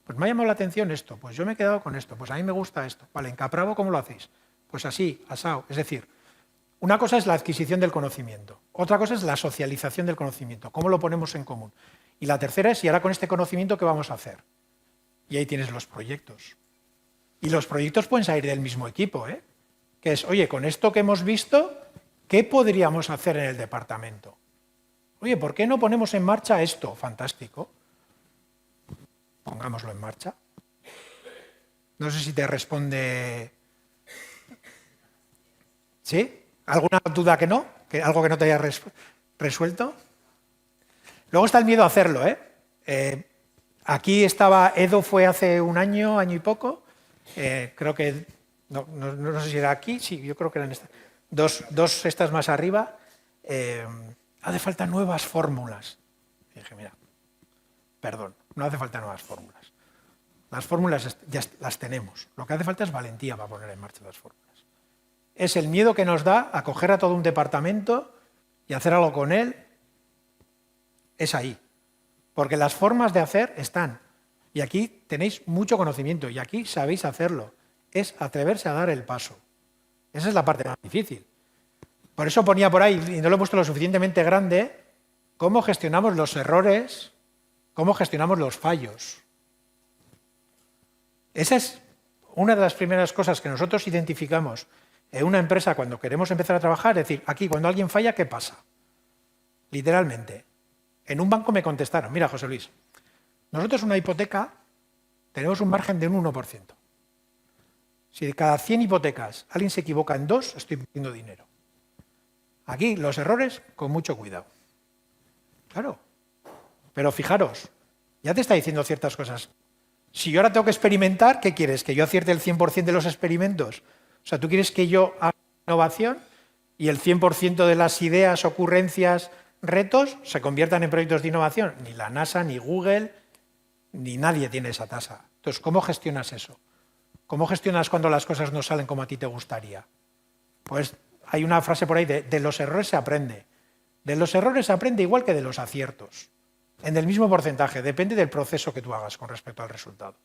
Pues me ha llamado la atención esto, pues yo me he quedado con esto, pues a mí me gusta esto. Vale, en Capravo, ¿cómo lo hacéis? Pues así, asao. Es decir, una cosa es la adquisición del conocimiento, otra cosa es la socialización del conocimiento, cómo lo ponemos en común. Y la tercera es, y ahora con este conocimiento, ¿qué vamos a hacer? Y ahí tienes los proyectos. Y los proyectos pueden salir del mismo equipo, ¿eh? Que es, oye, con esto que hemos visto, ¿qué podríamos hacer en el departamento? Oye, ¿por qué no ponemos en marcha esto? Fantástico. Pongámoslo en marcha. No sé si te responde... ¿Sí? ¿Alguna duda que no? ¿Algo que no te haya resuelto? Luego está el miedo a hacerlo, ¿eh? Aquí estaba, Edo fue hace un año, año y poco. Creo que, no sé si era aquí, sí, yo creo que eran estas. Dos estas más arriba. Hace falta nuevas fórmulas. Y dije, mira, perdón, no hace falta nuevas fórmulas. Las fórmulas ya las tenemos. Lo que hace falta es valentía para poner en marcha las fórmulas. Es el miedo que nos da a coger a todo un departamento y hacer algo con él. Es ahí. Porque las formas de hacer están. Y aquí tenéis mucho conocimiento y aquí sabéis hacerlo. Es atreverse a dar el paso. Esa es la parte más difícil. Por eso ponía por ahí, y no lo he puesto lo suficientemente grande, cómo gestionamos los errores, cómo gestionamos los fallos. Esa es una de las primeras cosas que nosotros identificamos en una empresa cuando queremos empezar a trabajar, es decir, aquí cuando alguien falla, ¿qué pasa? Literalmente. En un banco me contestaron, mira José Luis, nosotros una hipoteca tenemos un margen de un 1%. Si de cada 100 hipotecas alguien se equivoca en 2, estoy perdiendo dinero. Aquí los errores con mucho cuidado. Claro, pero fijaros, ya te está diciendo ciertas cosas. Si yo ahora tengo que experimentar, ¿qué quieres? ¿Que yo acierte el 100% de los experimentos? O sea, ¿tú quieres que yo haga innovación y el 100% de las ideas, ocurrencias, retos se conviertan en proyectos de innovación? Ni la NASA, ni Google, ni nadie tiene esa tasa. Entonces, ¿cómo gestionas eso? ¿Cómo gestionas cuando las cosas no salen como a ti te gustaría? Pues hay una frase por ahí de los errores se aprende. De los errores se aprende igual que de los aciertos. En el mismo porcentaje, depende del proceso que tú hagas con respecto al resultado.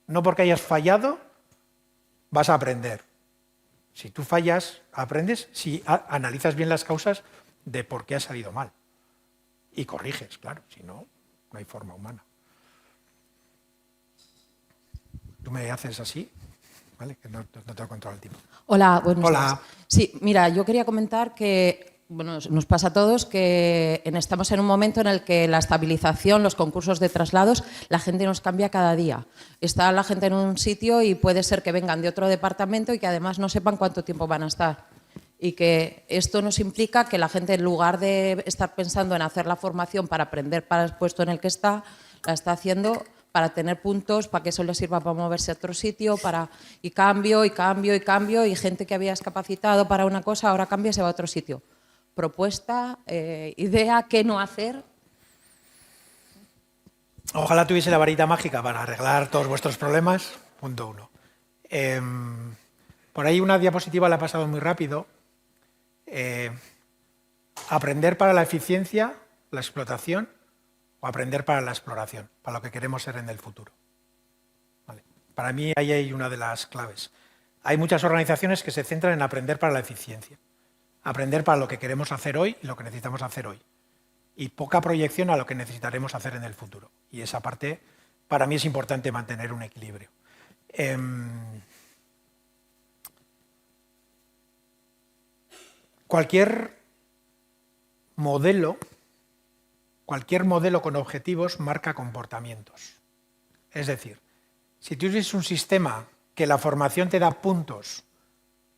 No porque hayas fallado, vas a aprender. Si tú fallas, aprendes si analizas bien las causas de por qué ha salido mal. Y corriges, claro, si no, no hay forma humana. Tú me haces así, ¿vale? Que no tengo control del tiempo. Hola, buenos Hola. días. Sí, mira, yo quería comentar que bueno, nos pasa a todos que estamos en un momento en el que la estabilización, los concursos de traslados, la gente nos cambia cada día. Está la gente en un sitio y puede ser que vengan de otro departamento y que además no sepan cuánto tiempo van a estar. Y que esto nos implica que la gente, en lugar de estar pensando en hacer la formación para aprender para el puesto en el que está, la está haciendo para tener puntos, para que eso les sirva para moverse a otro sitio, y cambio, y gente que habías capacitado para una cosa, ahora cambia y se va a otro sitio. Propuesta, idea, ¿qué no hacer? Ojalá tuviese la varita mágica para arreglar todos vuestros problemas. Punto 1. Por ahí una diapositiva la he pasado muy rápido. Aprender para la eficiencia, la explotación o aprender para la exploración, para lo que queremos ser en el futuro. ¿Vale? Para mí ahí hay una de las claves. Hay muchas organizaciones que se centran en aprender para la eficiencia, aprender para lo que queremos hacer hoy y lo que necesitamos hacer hoy, y poca proyección a lo que necesitaremos hacer en el futuro. Y esa parte, para mí es importante mantener un equilibrio. Cualquier modelo con objetivos marca comportamientos. Es decir, si tú tienes un sistema que la formación te da puntos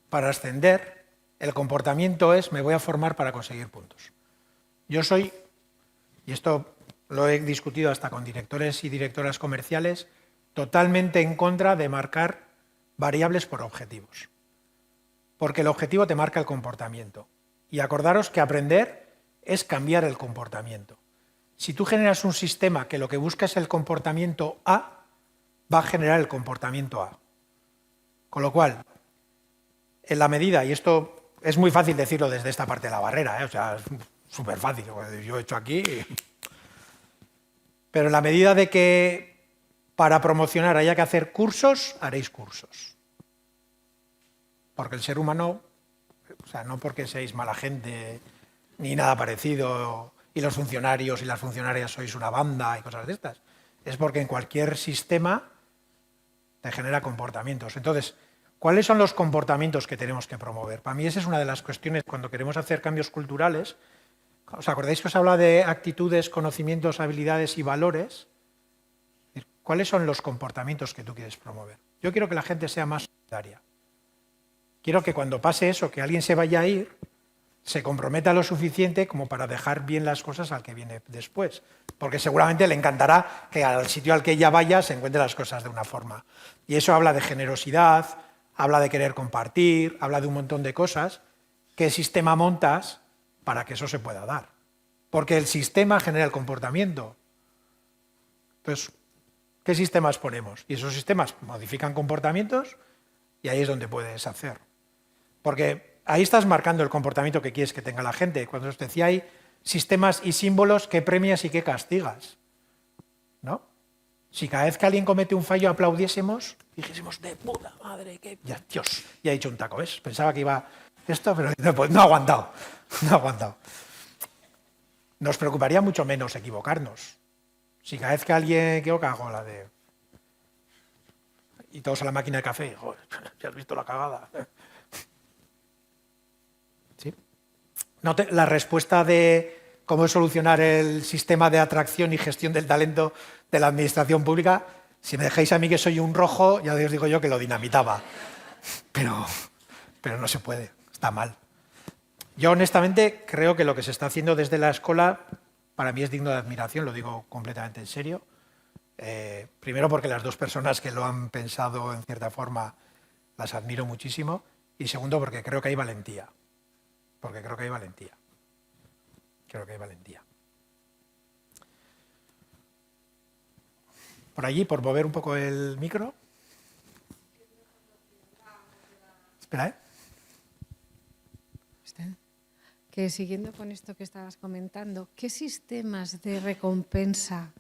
para ascender, el comportamiento es me voy a formar para conseguir puntos. Yo soy, y esto lo he discutido hasta con directores y directoras comerciales, totalmente en contra de marcar variables por objetivos. Porque el objetivo te marca el comportamiento. Y acordaros que aprender es cambiar el comportamiento. Si tú generas un sistema que lo que busca es el comportamiento A, va a generar el comportamiento A. Con lo cual, en la medida, y esto es muy fácil decirlo desde esta parte de la barrera, o sea, es súper fácil, yo he hecho aquí, pero en la medida de que para promocionar haya que hacer cursos, haréis cursos. Porque el ser humano, o sea, no porque seáis mala gente ni nada parecido, y los funcionarios y las funcionarias sois una banda y cosas de estas, es porque en cualquier sistema te genera comportamientos. Entonces, ¿cuáles son los comportamientos que tenemos que promover? Para mí esa es una de las cuestiones cuando queremos hacer cambios culturales. ¿Os acordáis que os habla de actitudes, conocimientos, habilidades y valores? ¿Cuáles son los comportamientos que tú quieres promover? Yo quiero que la gente sea más solidaria. Quiero que cuando pase eso, que alguien se vaya a ir, se comprometa lo suficiente como para dejar bien las cosas al que viene después. Porque seguramente le encantará que al sitio al que ella vaya se encuentre las cosas de una forma. Y eso habla de generosidad, habla de querer compartir, habla de un montón de cosas. ¿Qué sistema montas para que eso se pueda dar? Porque el sistema genera el comportamiento. Entonces, ¿qué sistemas ponemos? Y esos sistemas modifican comportamientos y ahí es donde puedes hacer. Porque ahí estás marcando el comportamiento que quieres que tenga la gente. Cuando os decía hay sistemas y símbolos que premias y que castigas, ¿no? Si cada vez que alguien comete un fallo aplaudiésemos, dijésemos, de puta madre, que ya, Dios, ya he hecho un taco, ¿ves? Pensaba que iba esto, pero no ha aguantado, no ha aguantado. Nos preocuparía mucho menos equivocarnos. Si cada vez que alguien equivoca, hago la de... Y todos a la máquina de café, joder, ya has visto la cagada. ¿Sí? La respuesta de cómo solucionar el sistema de atracción y gestión del talento de la administración pública, si me dejáis a mí que soy un rojo, ya os digo yo que lo dinamitaba. Pero no se puede, está mal. Yo honestamente creo que lo que se está haciendo desde la escuela para mí es digno de admiración, lo digo completamente en serio. Primero porque las dos personas que lo han pensado en cierta forma las admiro muchísimo, y segundo porque creo que hay valentía. Porque creo que hay valentía. Creo que hay valentía. Por allí, por mover un poco el micro. Espera, Que siguiendo con esto que estabas comentando, ¿qué sistemas de recompensa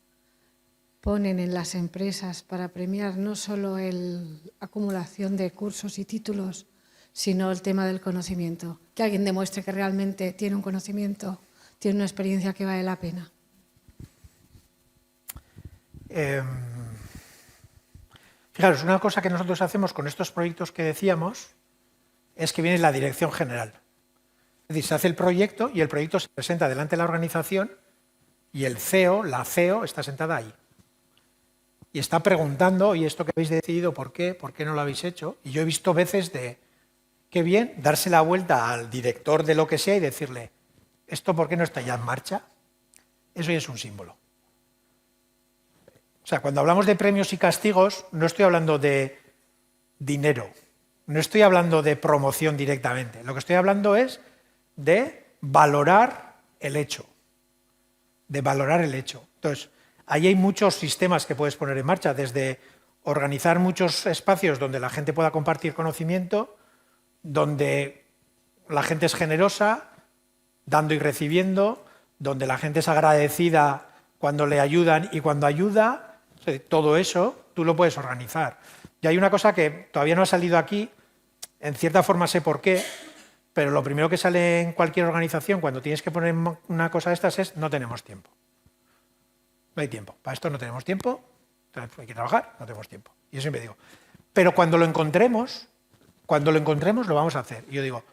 ponen en las empresas para premiar no solo la acumulación de cursos y títulos, sino el tema del conocimiento? Que alguien demuestre que realmente tiene un conocimiento, tiene una experiencia que vale la pena. Fijaros, una cosa que nosotros hacemos con estos proyectos que decíamos es que viene la dirección general. Es decir, se hace el proyecto y el proyecto se presenta delante de la organización y el CEO, la CEO, está sentada ahí. Y está preguntando, ¿y esto que habéis decidido por qué? ¿Por qué no lo habéis hecho? Y yo he visto veces de, qué bien, darse la vuelta al director de lo que sea y decirle, ¿esto por qué no está ya en marcha? Eso ya es un símbolo. O sea, cuando hablamos de premios y castigos, no estoy hablando de dinero, no estoy hablando de promoción directamente. Lo que estoy hablando es de valorar el hecho. De valorar el hecho. Entonces, ahí hay muchos sistemas que puedes poner en marcha, desde organizar muchos espacios donde la gente pueda compartir conocimiento, donde la gente es generosa, dando y recibiendo, donde la gente es agradecida cuando le ayudan, y cuando ayuda, todo eso tú lo puedes organizar. Y hay una cosa que todavía no ha salido aquí, en cierta forma sé por qué, pero lo primero que sale en cualquier organización cuando tienes que poner una cosa de estas es no tenemos tiempo. No hay tiempo. Para esto no tenemos tiempo, hay que trabajar, no tenemos tiempo. Y yo siempre digo, pero cuando lo encontremos lo vamos a hacer. Y yo digo,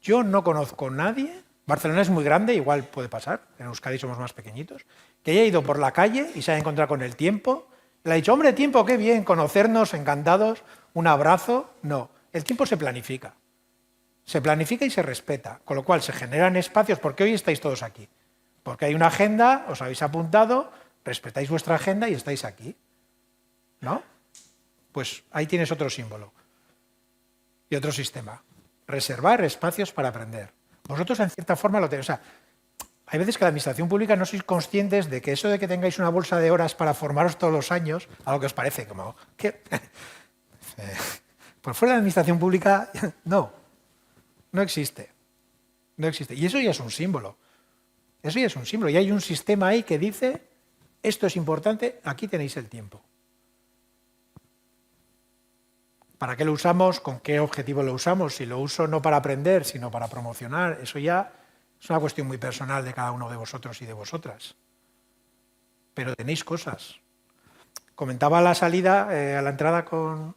yo no conozco a nadie, Barcelona es muy grande, igual puede pasar, en Euskadi somos más pequeñitos, que haya ido por la calle y se haya encontrado con el tiempo, le ha dicho, hombre, tiempo, qué bien, conocernos, encantados, un abrazo. No, el tiempo se planifica. Se planifica y se respeta, con lo cual se generan espacios, porque hoy estáis todos aquí. Porque hay una agenda, os habéis apuntado, respetáis vuestra agenda y estáis aquí. ¿No? Pues ahí tienes otro símbolo. Y otro sistema. Reservar espacios para aprender. Vosotros en cierta forma lo tenéis. O sea, hay veces que la administración pública no sois conscientes de que eso de que tengáis una bolsa de horas para formaros todos los años, algo que os parece como... ¿qué? Pues fuera de la administración pública, no existe. No existe. Y eso ya es un símbolo. Eso ya es un símbolo. Y hay un sistema ahí que dice, esto es importante, aquí tenéis el tiempo. ¿Para qué lo usamos? ¿Con qué objetivo lo usamos? Si lo uso no para aprender, sino para promocionar, eso ya es una cuestión muy personal de cada uno de vosotros y de vosotras. Pero tenéis cosas. Comentaba a la salida, a la entrada con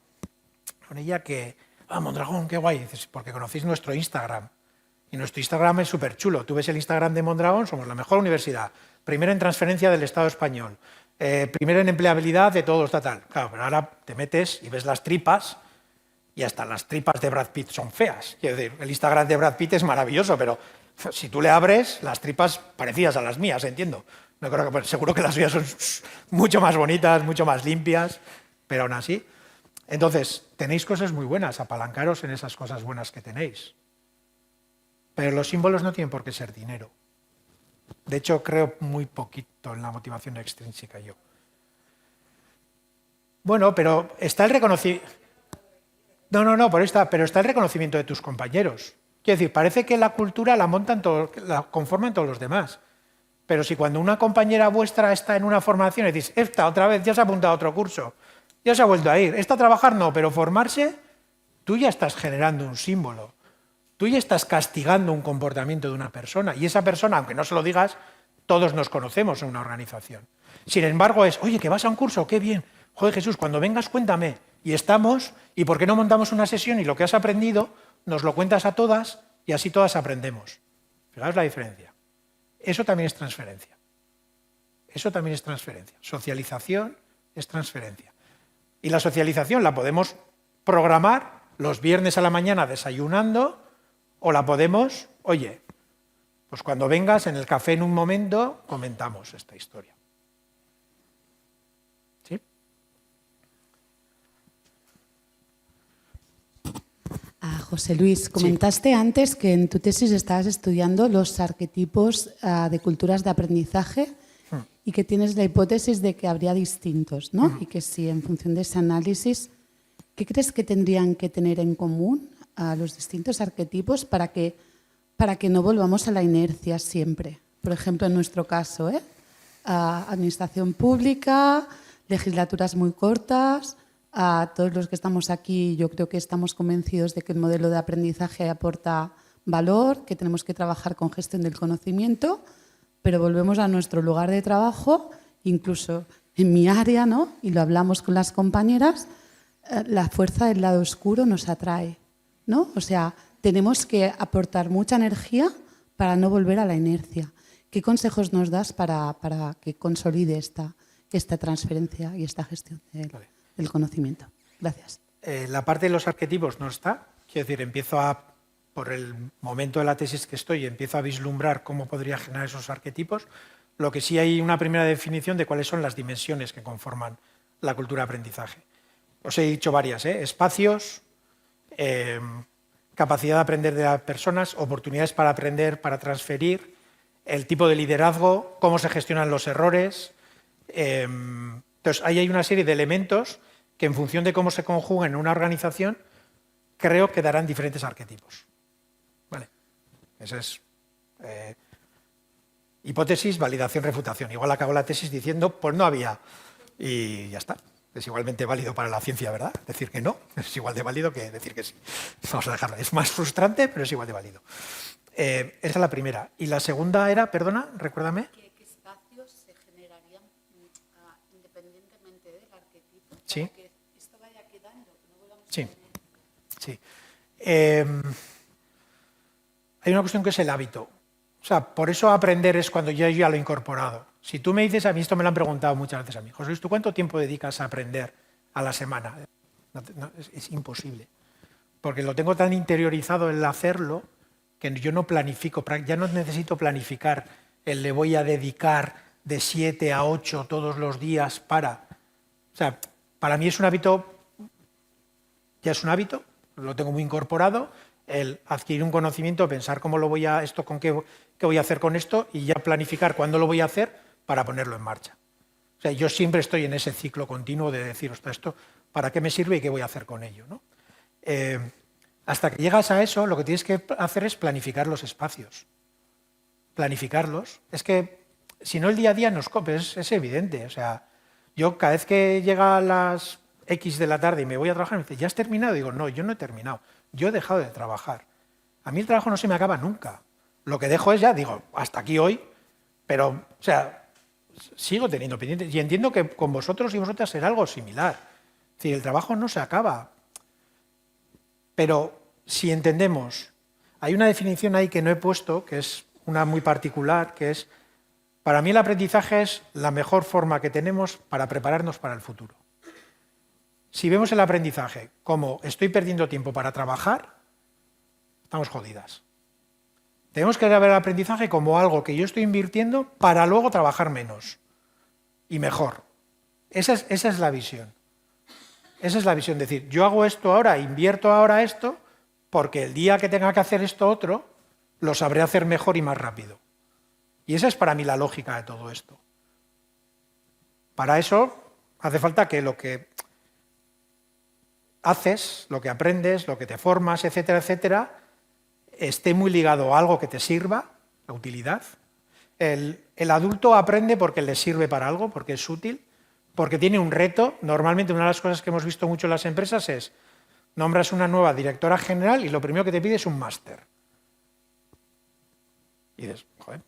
ella, que, Mondragón, qué guay, dices, porque conocéis nuestro Instagram. Y nuestro Instagram es súper chulo. Tú ves el Instagram de Mondragón, somos la mejor universidad, primero en transferencia del Estado español, primero en empleabilidad de todos, tal. Claro, pero ahora te metes y ves las tripas, y hasta las tripas de Brad Pitt son feas. Quiero decir, el Instagram de Brad Pitt es maravilloso, pero si tú le abres, las tripas parecidas a las mías, entiendo. No creo que, pues, seguro que las suyas son mucho más bonitas, mucho más limpias, pero aún así. Entonces, tenéis cosas muy buenas, apalancaros en esas cosas buenas que tenéis. Pero los símbolos no tienen por qué ser dinero. De hecho, creo muy poquito en la motivación extrínseca yo. Bueno, pero está el reconocimiento... No, por ahí está, pero está el reconocimiento de tus compañeros. Quiero decir, parece que la cultura la conforman todos los demás. Pero si cuando una compañera vuestra está en una formación y decís, esta otra vez ya se ha apuntado a otro curso, ya se ha vuelto a ir, esta a trabajar no, pero formarse, tú ya estás generando un símbolo. Tú ya estás castigando un comportamiento de una persona. Y esa persona, aunque no se lo digas, todos nos conocemos en una organización. Sin embargo, es, oye, que vas a un curso, qué bien. Joder, Jesús, cuando vengas cuéntame. Y estamos, ¿y por qué no montamos una sesión y lo que has aprendido nos lo cuentas a todas y así todas aprendemos? Fijaos la diferencia. Eso también es transferencia. Eso también es transferencia. Socialización es transferencia. Y la socialización la podemos programar los viernes a la mañana desayunando o la podemos, oye, pues cuando vengas en el café en un momento comentamos esta historia. ¿Sí? José Luis, comentaste antes que en tu tesis estabas estudiando los arquetipos de culturas de aprendizaje y que tienes la hipótesis de que habría distintos, ¿no? Y que si en función de ese análisis, ¿qué crees que tendrían que tener en común a los distintos arquetipos para que no volvamos a la inercia siempre? Por ejemplo, en nuestro caso, administración pública, legislaturas muy cortas. A todos los que estamos aquí, yo creo que estamos convencidos de que el modelo de aprendizaje aporta valor, que tenemos que trabajar con gestión del conocimiento, pero volvemos a nuestro lugar de trabajo, incluso en mi área, ¿no? Y lo hablamos con las compañeras, la fuerza del lado oscuro nos atrae, ¿no? O sea, tenemos que aportar mucha energía para no volver a la inercia. ¿Qué consejos nos das para que consolide esta transferencia y esta gestión del conocimiento? Gracias. La parte de los arquetipos no está. Quiero decir, por el momento de la tesis que estoy, empiezo a vislumbrar cómo podría generar esos arquetipos. Lo que sí hay una primera definición de cuáles son las dimensiones que conforman la cultura de aprendizaje. Os he dicho varias, espacios, capacidad de aprender de las personas, oportunidades para aprender, para transferir, el tipo de liderazgo, cómo se gestionan los errores. Entonces, ahí hay una serie de elementos que en función de cómo se conjugan en una organización, creo que darán diferentes arquetipos. Vale. Ese es Hipótesis, validación, refutación. Igual acabo la tesis diciendo, pues no había. Y ya está. Es igualmente válido para la ciencia, ¿verdad? Decir que no es igual de válido que decir que sí. Vamos a dejarlo. Es más frustrante, pero es igual de válido. Esa es la primera. Y la segunda era, perdona, recuérdame. ¿Qué espacios se generarían independientemente del arquetipo Sí. para que esto vaya quedando? Que no volvamos Sí. a tener... Sí. Hay una cuestión que es el hábito. O sea, por eso aprender es cuando yo ya lo he incorporado. Si tú me dices, a mí esto me lo han preguntado muchas veces a mí, José Luis, ¿tú cuánto tiempo dedicas a aprender a la semana? Es imposible. Porque lo tengo tan interiorizado el hacerlo que yo no planifico, ya no necesito planificar le voy a dedicar de 7 a 8 todos los días para... O sea, para mí es un hábito, ya es un hábito, lo tengo muy incorporado, el adquirir un conocimiento, pensar cómo lo voy a, esto con qué voy a hacer con esto y ya planificar cuándo lo voy a hacer para ponerlo en marcha. O sea, yo siempre estoy en ese ciclo continuo de decir, ostras, esto, ¿para qué me sirve y qué voy a hacer con ello? ¿No? Hasta que llegas a eso, lo que tienes que hacer es planificar los espacios. Planificarlos. Es que, si no, el día a día nos copia, es evidente. O sea, yo cada vez que llega a las X de la tarde y me voy a trabajar, me dice, ¿ya has terminado? Digo, no, yo no he terminado. Yo he dejado de trabajar. A mí el trabajo no se me acaba nunca. Lo que dejo es ya, digo, hasta aquí hoy, pero, o sea, sigo teniendo pendientes. Y entiendo que con vosotros y vosotras será algo similar. Es decir, el trabajo no se acaba. Pero si entendemos, hay una definición ahí que no he puesto, que es una muy particular, que es, para mí el aprendizaje es la mejor forma que tenemos para prepararnos para el futuro. Si vemos el aprendizaje como estoy perdiendo tiempo para trabajar, estamos jodidas. Tenemos que ver el aprendizaje como algo que yo estoy invirtiendo para luego trabajar menos y mejor. Esa es la visión. Esa es la visión, es decir, yo hago esto ahora, invierto ahora esto, porque el día que tenga que hacer esto otro, lo sabré hacer mejor y más rápido. Y esa es para mí la lógica de todo esto. Para eso hace falta que lo que haces, lo que aprendes, lo que te formas, etcétera, etcétera, esté muy ligado a algo que te sirva, la utilidad. El adulto aprende porque le sirve para algo, porque es útil, porque tiene un reto. Normalmente una de las cosas que hemos visto mucho en las empresas es, nombras una nueva directora general y lo primero que te pide es un máster. Y dices, joder,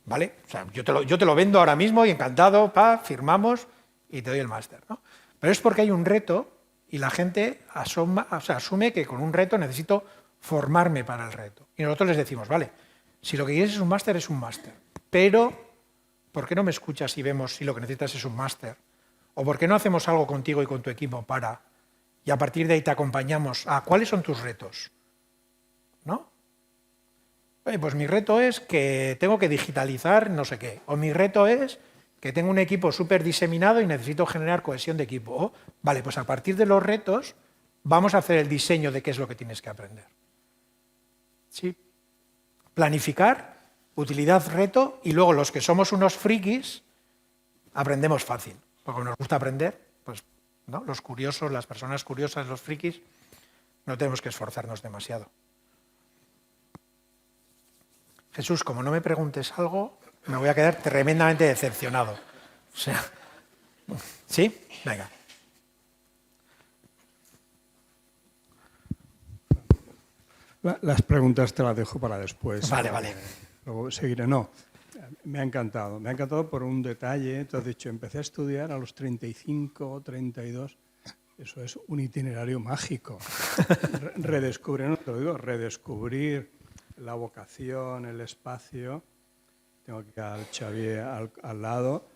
vale, o sea, yo te lo vendo ahora mismo y encantado, firmamos y te doy el máster, ¿no? Pero es porque hay un reto y la gente asume que con un reto necesito formarme para el reto. Y nosotros les decimos, vale, si lo que quieres es un máster, pero ¿por qué no me escuchas y vemos si lo que necesitas es un máster? ¿O por qué no hacemos algo contigo y con tu equipo para, y a partir de ahí te acompañamos a cuáles son tus retos? ¿No? Oye, pues mi reto es que tengo que digitalizar no sé qué. O mi reto es que tengo un equipo súper diseminado y necesito generar cohesión de equipo. O, vale, pues a partir de los retos vamos a hacer el diseño de qué es lo que tienes que aprender. ¿Sí? Planificar, utilidad, reto, y luego los que somos unos frikis aprendemos fácil. Porque nos gusta aprender, pues, ¿no? Los curiosos, las personas curiosas, los frikis, no tenemos que esforzarnos demasiado. Jesús, como no me preguntes algo, me voy a quedar tremendamente decepcionado. O sea, ¿sí? Venga. Las preguntas te las dejo para después. Vale, vale. Luego seguiré. No, me ha encantado. Me ha encantado por un detalle. Te has dicho, empecé a estudiar a los 35, 32. Eso es un itinerario mágico. Redescubrir, no te lo digo, redescubrir la vocación, el espacio. Tengo que al Xavier al lado,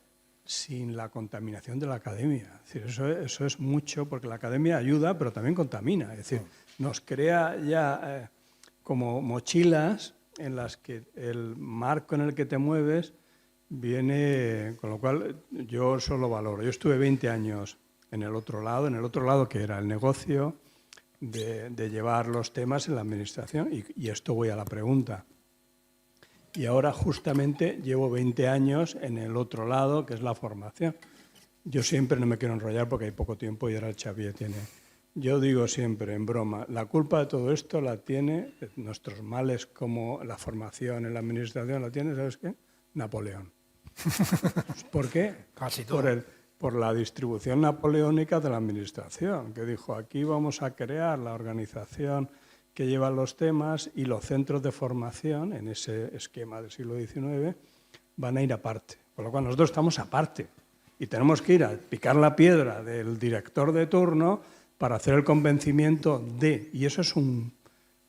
sin la contaminación de la academia. Es decir, eso es mucho, porque la academia ayuda, pero también contamina. Es decir, nos crea ya como mochilas en las que el marco en el que te mueves viene, con lo cual yo solo valoro. Yo estuve 20 años en el otro lado que era el negocio, de llevar los temas en la administración, y esto voy a la pregunta. Y ahora justamente llevo 20 años en el otro lado, que es la formación. Yo siempre no me quiero enrollar porque hay poco tiempo y ahora el Xavier tiene... Yo digo siempre, en broma, la culpa de todo esto la tiene, nuestros males como la formación en la administración la tiene, ¿sabes qué? Napoleón. ¿Por qué? Casi todo. Por la distribución napoleónica de la administración, que dijo, aquí vamos a crear la organización que lleva los temas y los centros de formación, en ese esquema del siglo XIX, van a ir aparte. Por lo cual nosotros estamos aparte y tenemos que ir a picar la piedra del director de turno para hacer el convencimiento de... Y eso es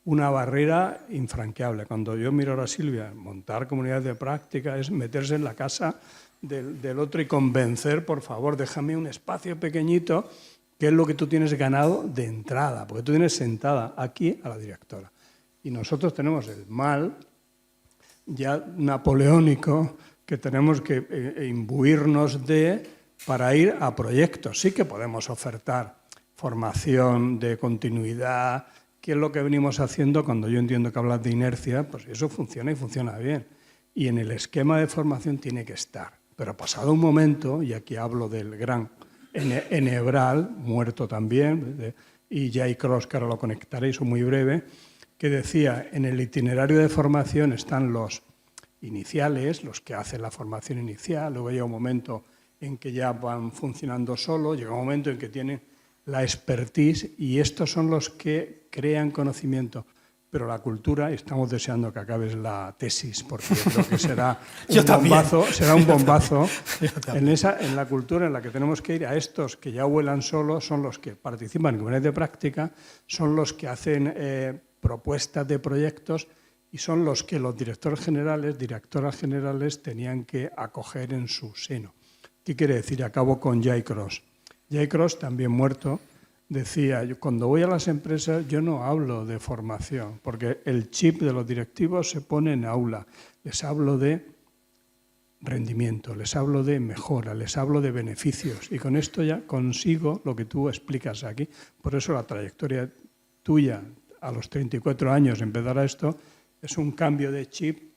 una barrera infranqueable. Cuando yo miro ahora a Silvia, montar comunidades de práctica es meterse en la casa del otro y convencer, por favor, déjame un espacio pequeñito, que es lo que tú tienes ganado de entrada, porque tú tienes sentada aquí a la directora. Y nosotros tenemos el mal ya napoleónico que tenemos que imbuirnos para ir a proyectos. Sí que podemos ofertar formación de continuidad, que es lo que venimos haciendo cuando yo entiendo que hablas de inercia, pues eso funciona y funciona bien. Y en el esquema de formación tiene que estar. Pero pasado un momento, y aquí hablo del gran Enebral, muerto también, y Jay Cross, que ahora lo conectaréis, muy breve, que decía, en el itinerario de formación están los iniciales, los que hacen la formación inicial, luego llega un momento en que ya van funcionando solo, llega un momento en que tienen la expertise y estos son los que crean conocimiento. Pero la cultura, estamos deseando que acabes la tesis, porque yo creo que será un bombazo. En la cultura en la que tenemos que ir a estos que ya vuelan solos, son los que participan en comunidades de práctica, son los que hacen propuestas de proyectos y son los que los directoras generales tenían que acoger en su seno. ¿Qué quiere decir? Acabo con Jay Cross. Jay Cross, también muerto, decía, cuando voy a las empresas yo no hablo de formación, porque el chip de los directivos se pone en aula. Les hablo de rendimiento, les hablo de mejora, les hablo de beneficios. Y con esto ya consigo lo que tú explicas aquí. Por eso la trayectoria tuya a los 34 años, empezar a esto, es un cambio de chip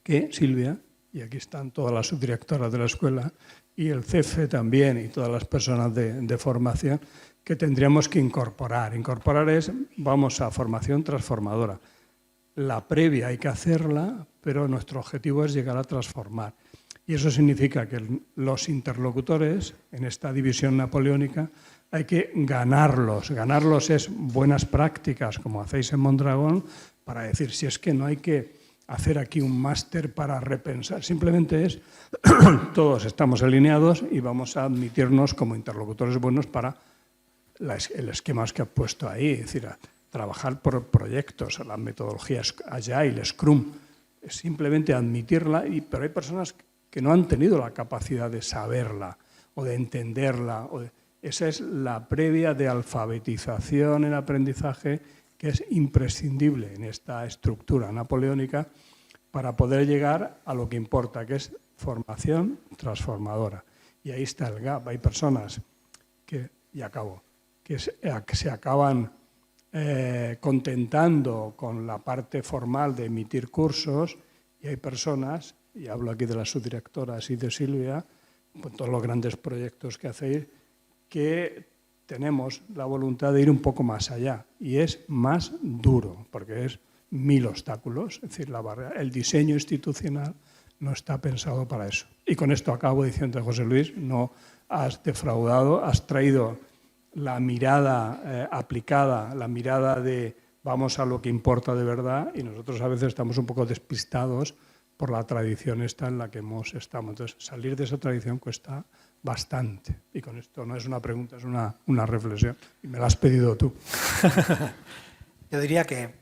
que Silvia, y aquí están todas las subdirectoras de la escuela, y el CEFE también, y todas las personas de formación, que tendríamos que incorporar. Incorporar es, vamos a formación transformadora. La previa hay que hacerla, pero nuestro objetivo es llegar a transformar. Y eso significa que los interlocutores, en esta división napoleónica, hay que ganarlos. Ganarlos es buenas prácticas, como hacéis en Mondragón, para decir, si es que no hay que hacer aquí un máster para repensar, simplemente es, todos estamos alineados y vamos a admitirnos como interlocutores buenos para el esquema que has puesto ahí, es decir, a trabajar por proyectos, las metodologías Agile, Scrum, es simplemente admitirla, pero hay personas que no han tenido la capacidad de saberla o de entenderla. Esa es la previa de alfabetización en aprendizaje que es imprescindible en esta estructura napoleónica para poder llegar a lo que importa, que es formación transformadora. Y ahí está el gap. Hay personas que, y acabo, que se acaban contentando con la parte formal de emitir cursos y hay personas, y hablo aquí de las subdirectoras y de Silvia, con todos los grandes proyectos que hacéis, que tenemos la voluntad de ir un poco más allá y es más duro porque es 1000 obstáculos, es decir, la barrera, el diseño institucional no está pensado para eso. Y con esto acabo diciendo, José Luis, no has defraudado, has traído la mirada aplicada, la mirada de vamos a lo que importa de verdad y nosotros a veces estamos un poco despistados por la tradición esta en la que estamos. Entonces, salir de esa tradición cuesta bastante. Y con esto no es una pregunta, es una reflexión. Y me la has pedido tú. Yo diría que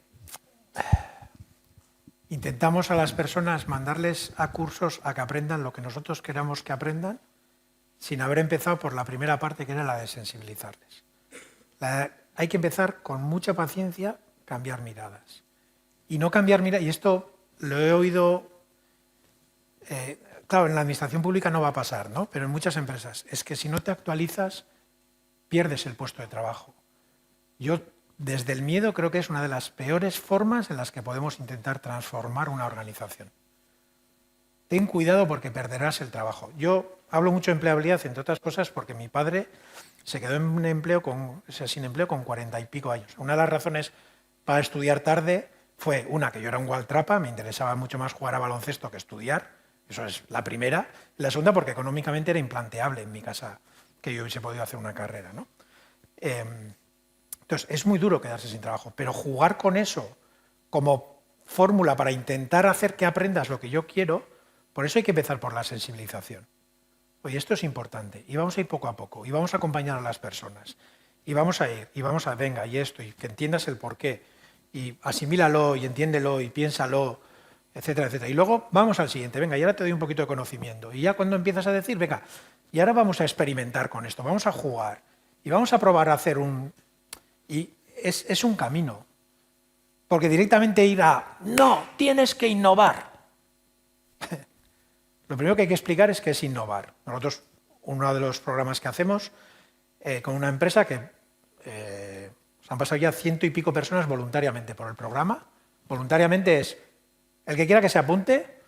intentamos a las personas mandarles a cursos a que aprendan lo que nosotros queramos que aprendan, sin haber empezado por la primera parte, que era la de sensibilizarles. Hay que empezar con mucha paciencia, cambiar miradas. Y no cambiar miradas, y esto lo he oído, claro, en la administración pública no va a pasar, ¿no? Pero en muchas empresas, es que si no te actualizas, pierdes el puesto de trabajo. Yo, desde el miedo, creo que es una de las peores formas en las que podemos intentar transformar una organización. Ten cuidado porque perderás el trabajo. Yo hablo mucho de empleabilidad, entre otras cosas, porque mi padre se quedó sin empleo con 40 y pico años. Una de las razones para estudiar tarde fue una, que yo era un gualtrapa, me interesaba mucho más jugar a baloncesto que estudiar, Eso es la primera. La segunda, porque económicamente era implanteable en mi casa que yo hubiese podido hacer una carrera, ¿no? Entonces, es muy duro quedarse sin trabajo, pero jugar con eso como fórmula para intentar hacer que aprendas lo que yo quiero, por eso hay que empezar por la sensibilización. Oye, esto es importante, y vamos a ir poco a poco, y vamos a acompañar a las personas, y vamos a ir, y vamos a, venga, y esto, y que entiendas el porqué, y asimílalo, y entiéndelo, y piénsalo, etcétera, etcétera. Y luego vamos al siguiente, venga, y ahora te doy un poquito de conocimiento. Y ya cuando empiezas a decir, venga, y ahora vamos a experimentar con esto, vamos a jugar, y vamos a probar a hacer un... Y es un camino. Porque directamente ir a, no, tienes que innovar. Lo primero que hay que explicar es qué es innovar. Nosotros, uno de los programas que hacemos con una empresa que han pasado ya 100 y pico personas voluntariamente por el programa. Voluntariamente es, el que quiera que se apunte,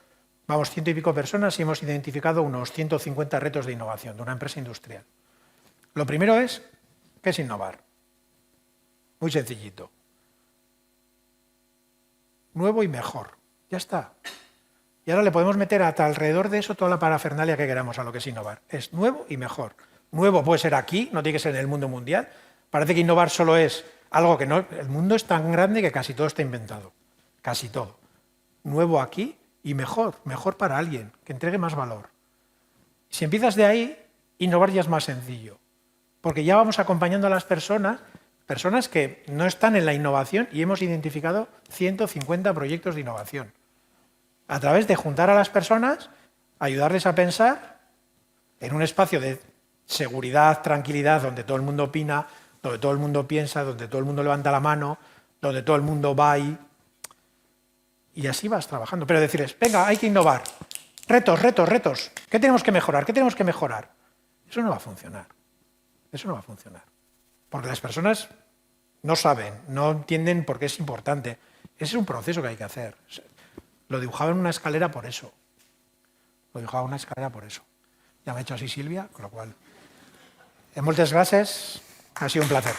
vamos, 100 y pico personas y hemos identificado unos 150 retos de innovación de una empresa industrial. Lo primero es, ¿qué es innovar? Muy sencillito. Nuevo y mejor. Ya está. Y ahora le podemos meter hasta alrededor de eso toda la parafernalia que queramos a lo que es innovar. Es nuevo y mejor. Nuevo puede ser aquí, no tiene que ser en el mundo mundial. Parece que innovar solo es algo que no... El mundo es tan grande que casi todo está inventado. Casi todo. Nuevo aquí y mejor. Mejor para alguien, que entregue más valor. Si empiezas de ahí, innovar ya es más sencillo. Porque ya vamos acompañando a las personas que no están en la innovación y hemos identificado 150 proyectos de innovación. A través de juntar a las personas, ayudarles a pensar en un espacio de seguridad, tranquilidad, donde todo el mundo opina, donde todo el mundo piensa, donde todo el mundo levanta la mano, donde todo el mundo va ahí. Y así vas trabajando. Pero decirles, venga, hay que innovar. Retos, retos, retos. ¿Qué tenemos que mejorar? ¿Qué tenemos que mejorar? Eso no va a funcionar. Eso no va a funcionar. Porque las personas no saben, no entienden por qué es importante. Ese es un proceso que hay que hacer. Lo dibujaba en una escalera por eso. Lo dibujaba en una escalera por eso. Ya me ha hecho así Silvia, con lo cual... Moltes gràcies, ha sido un placer.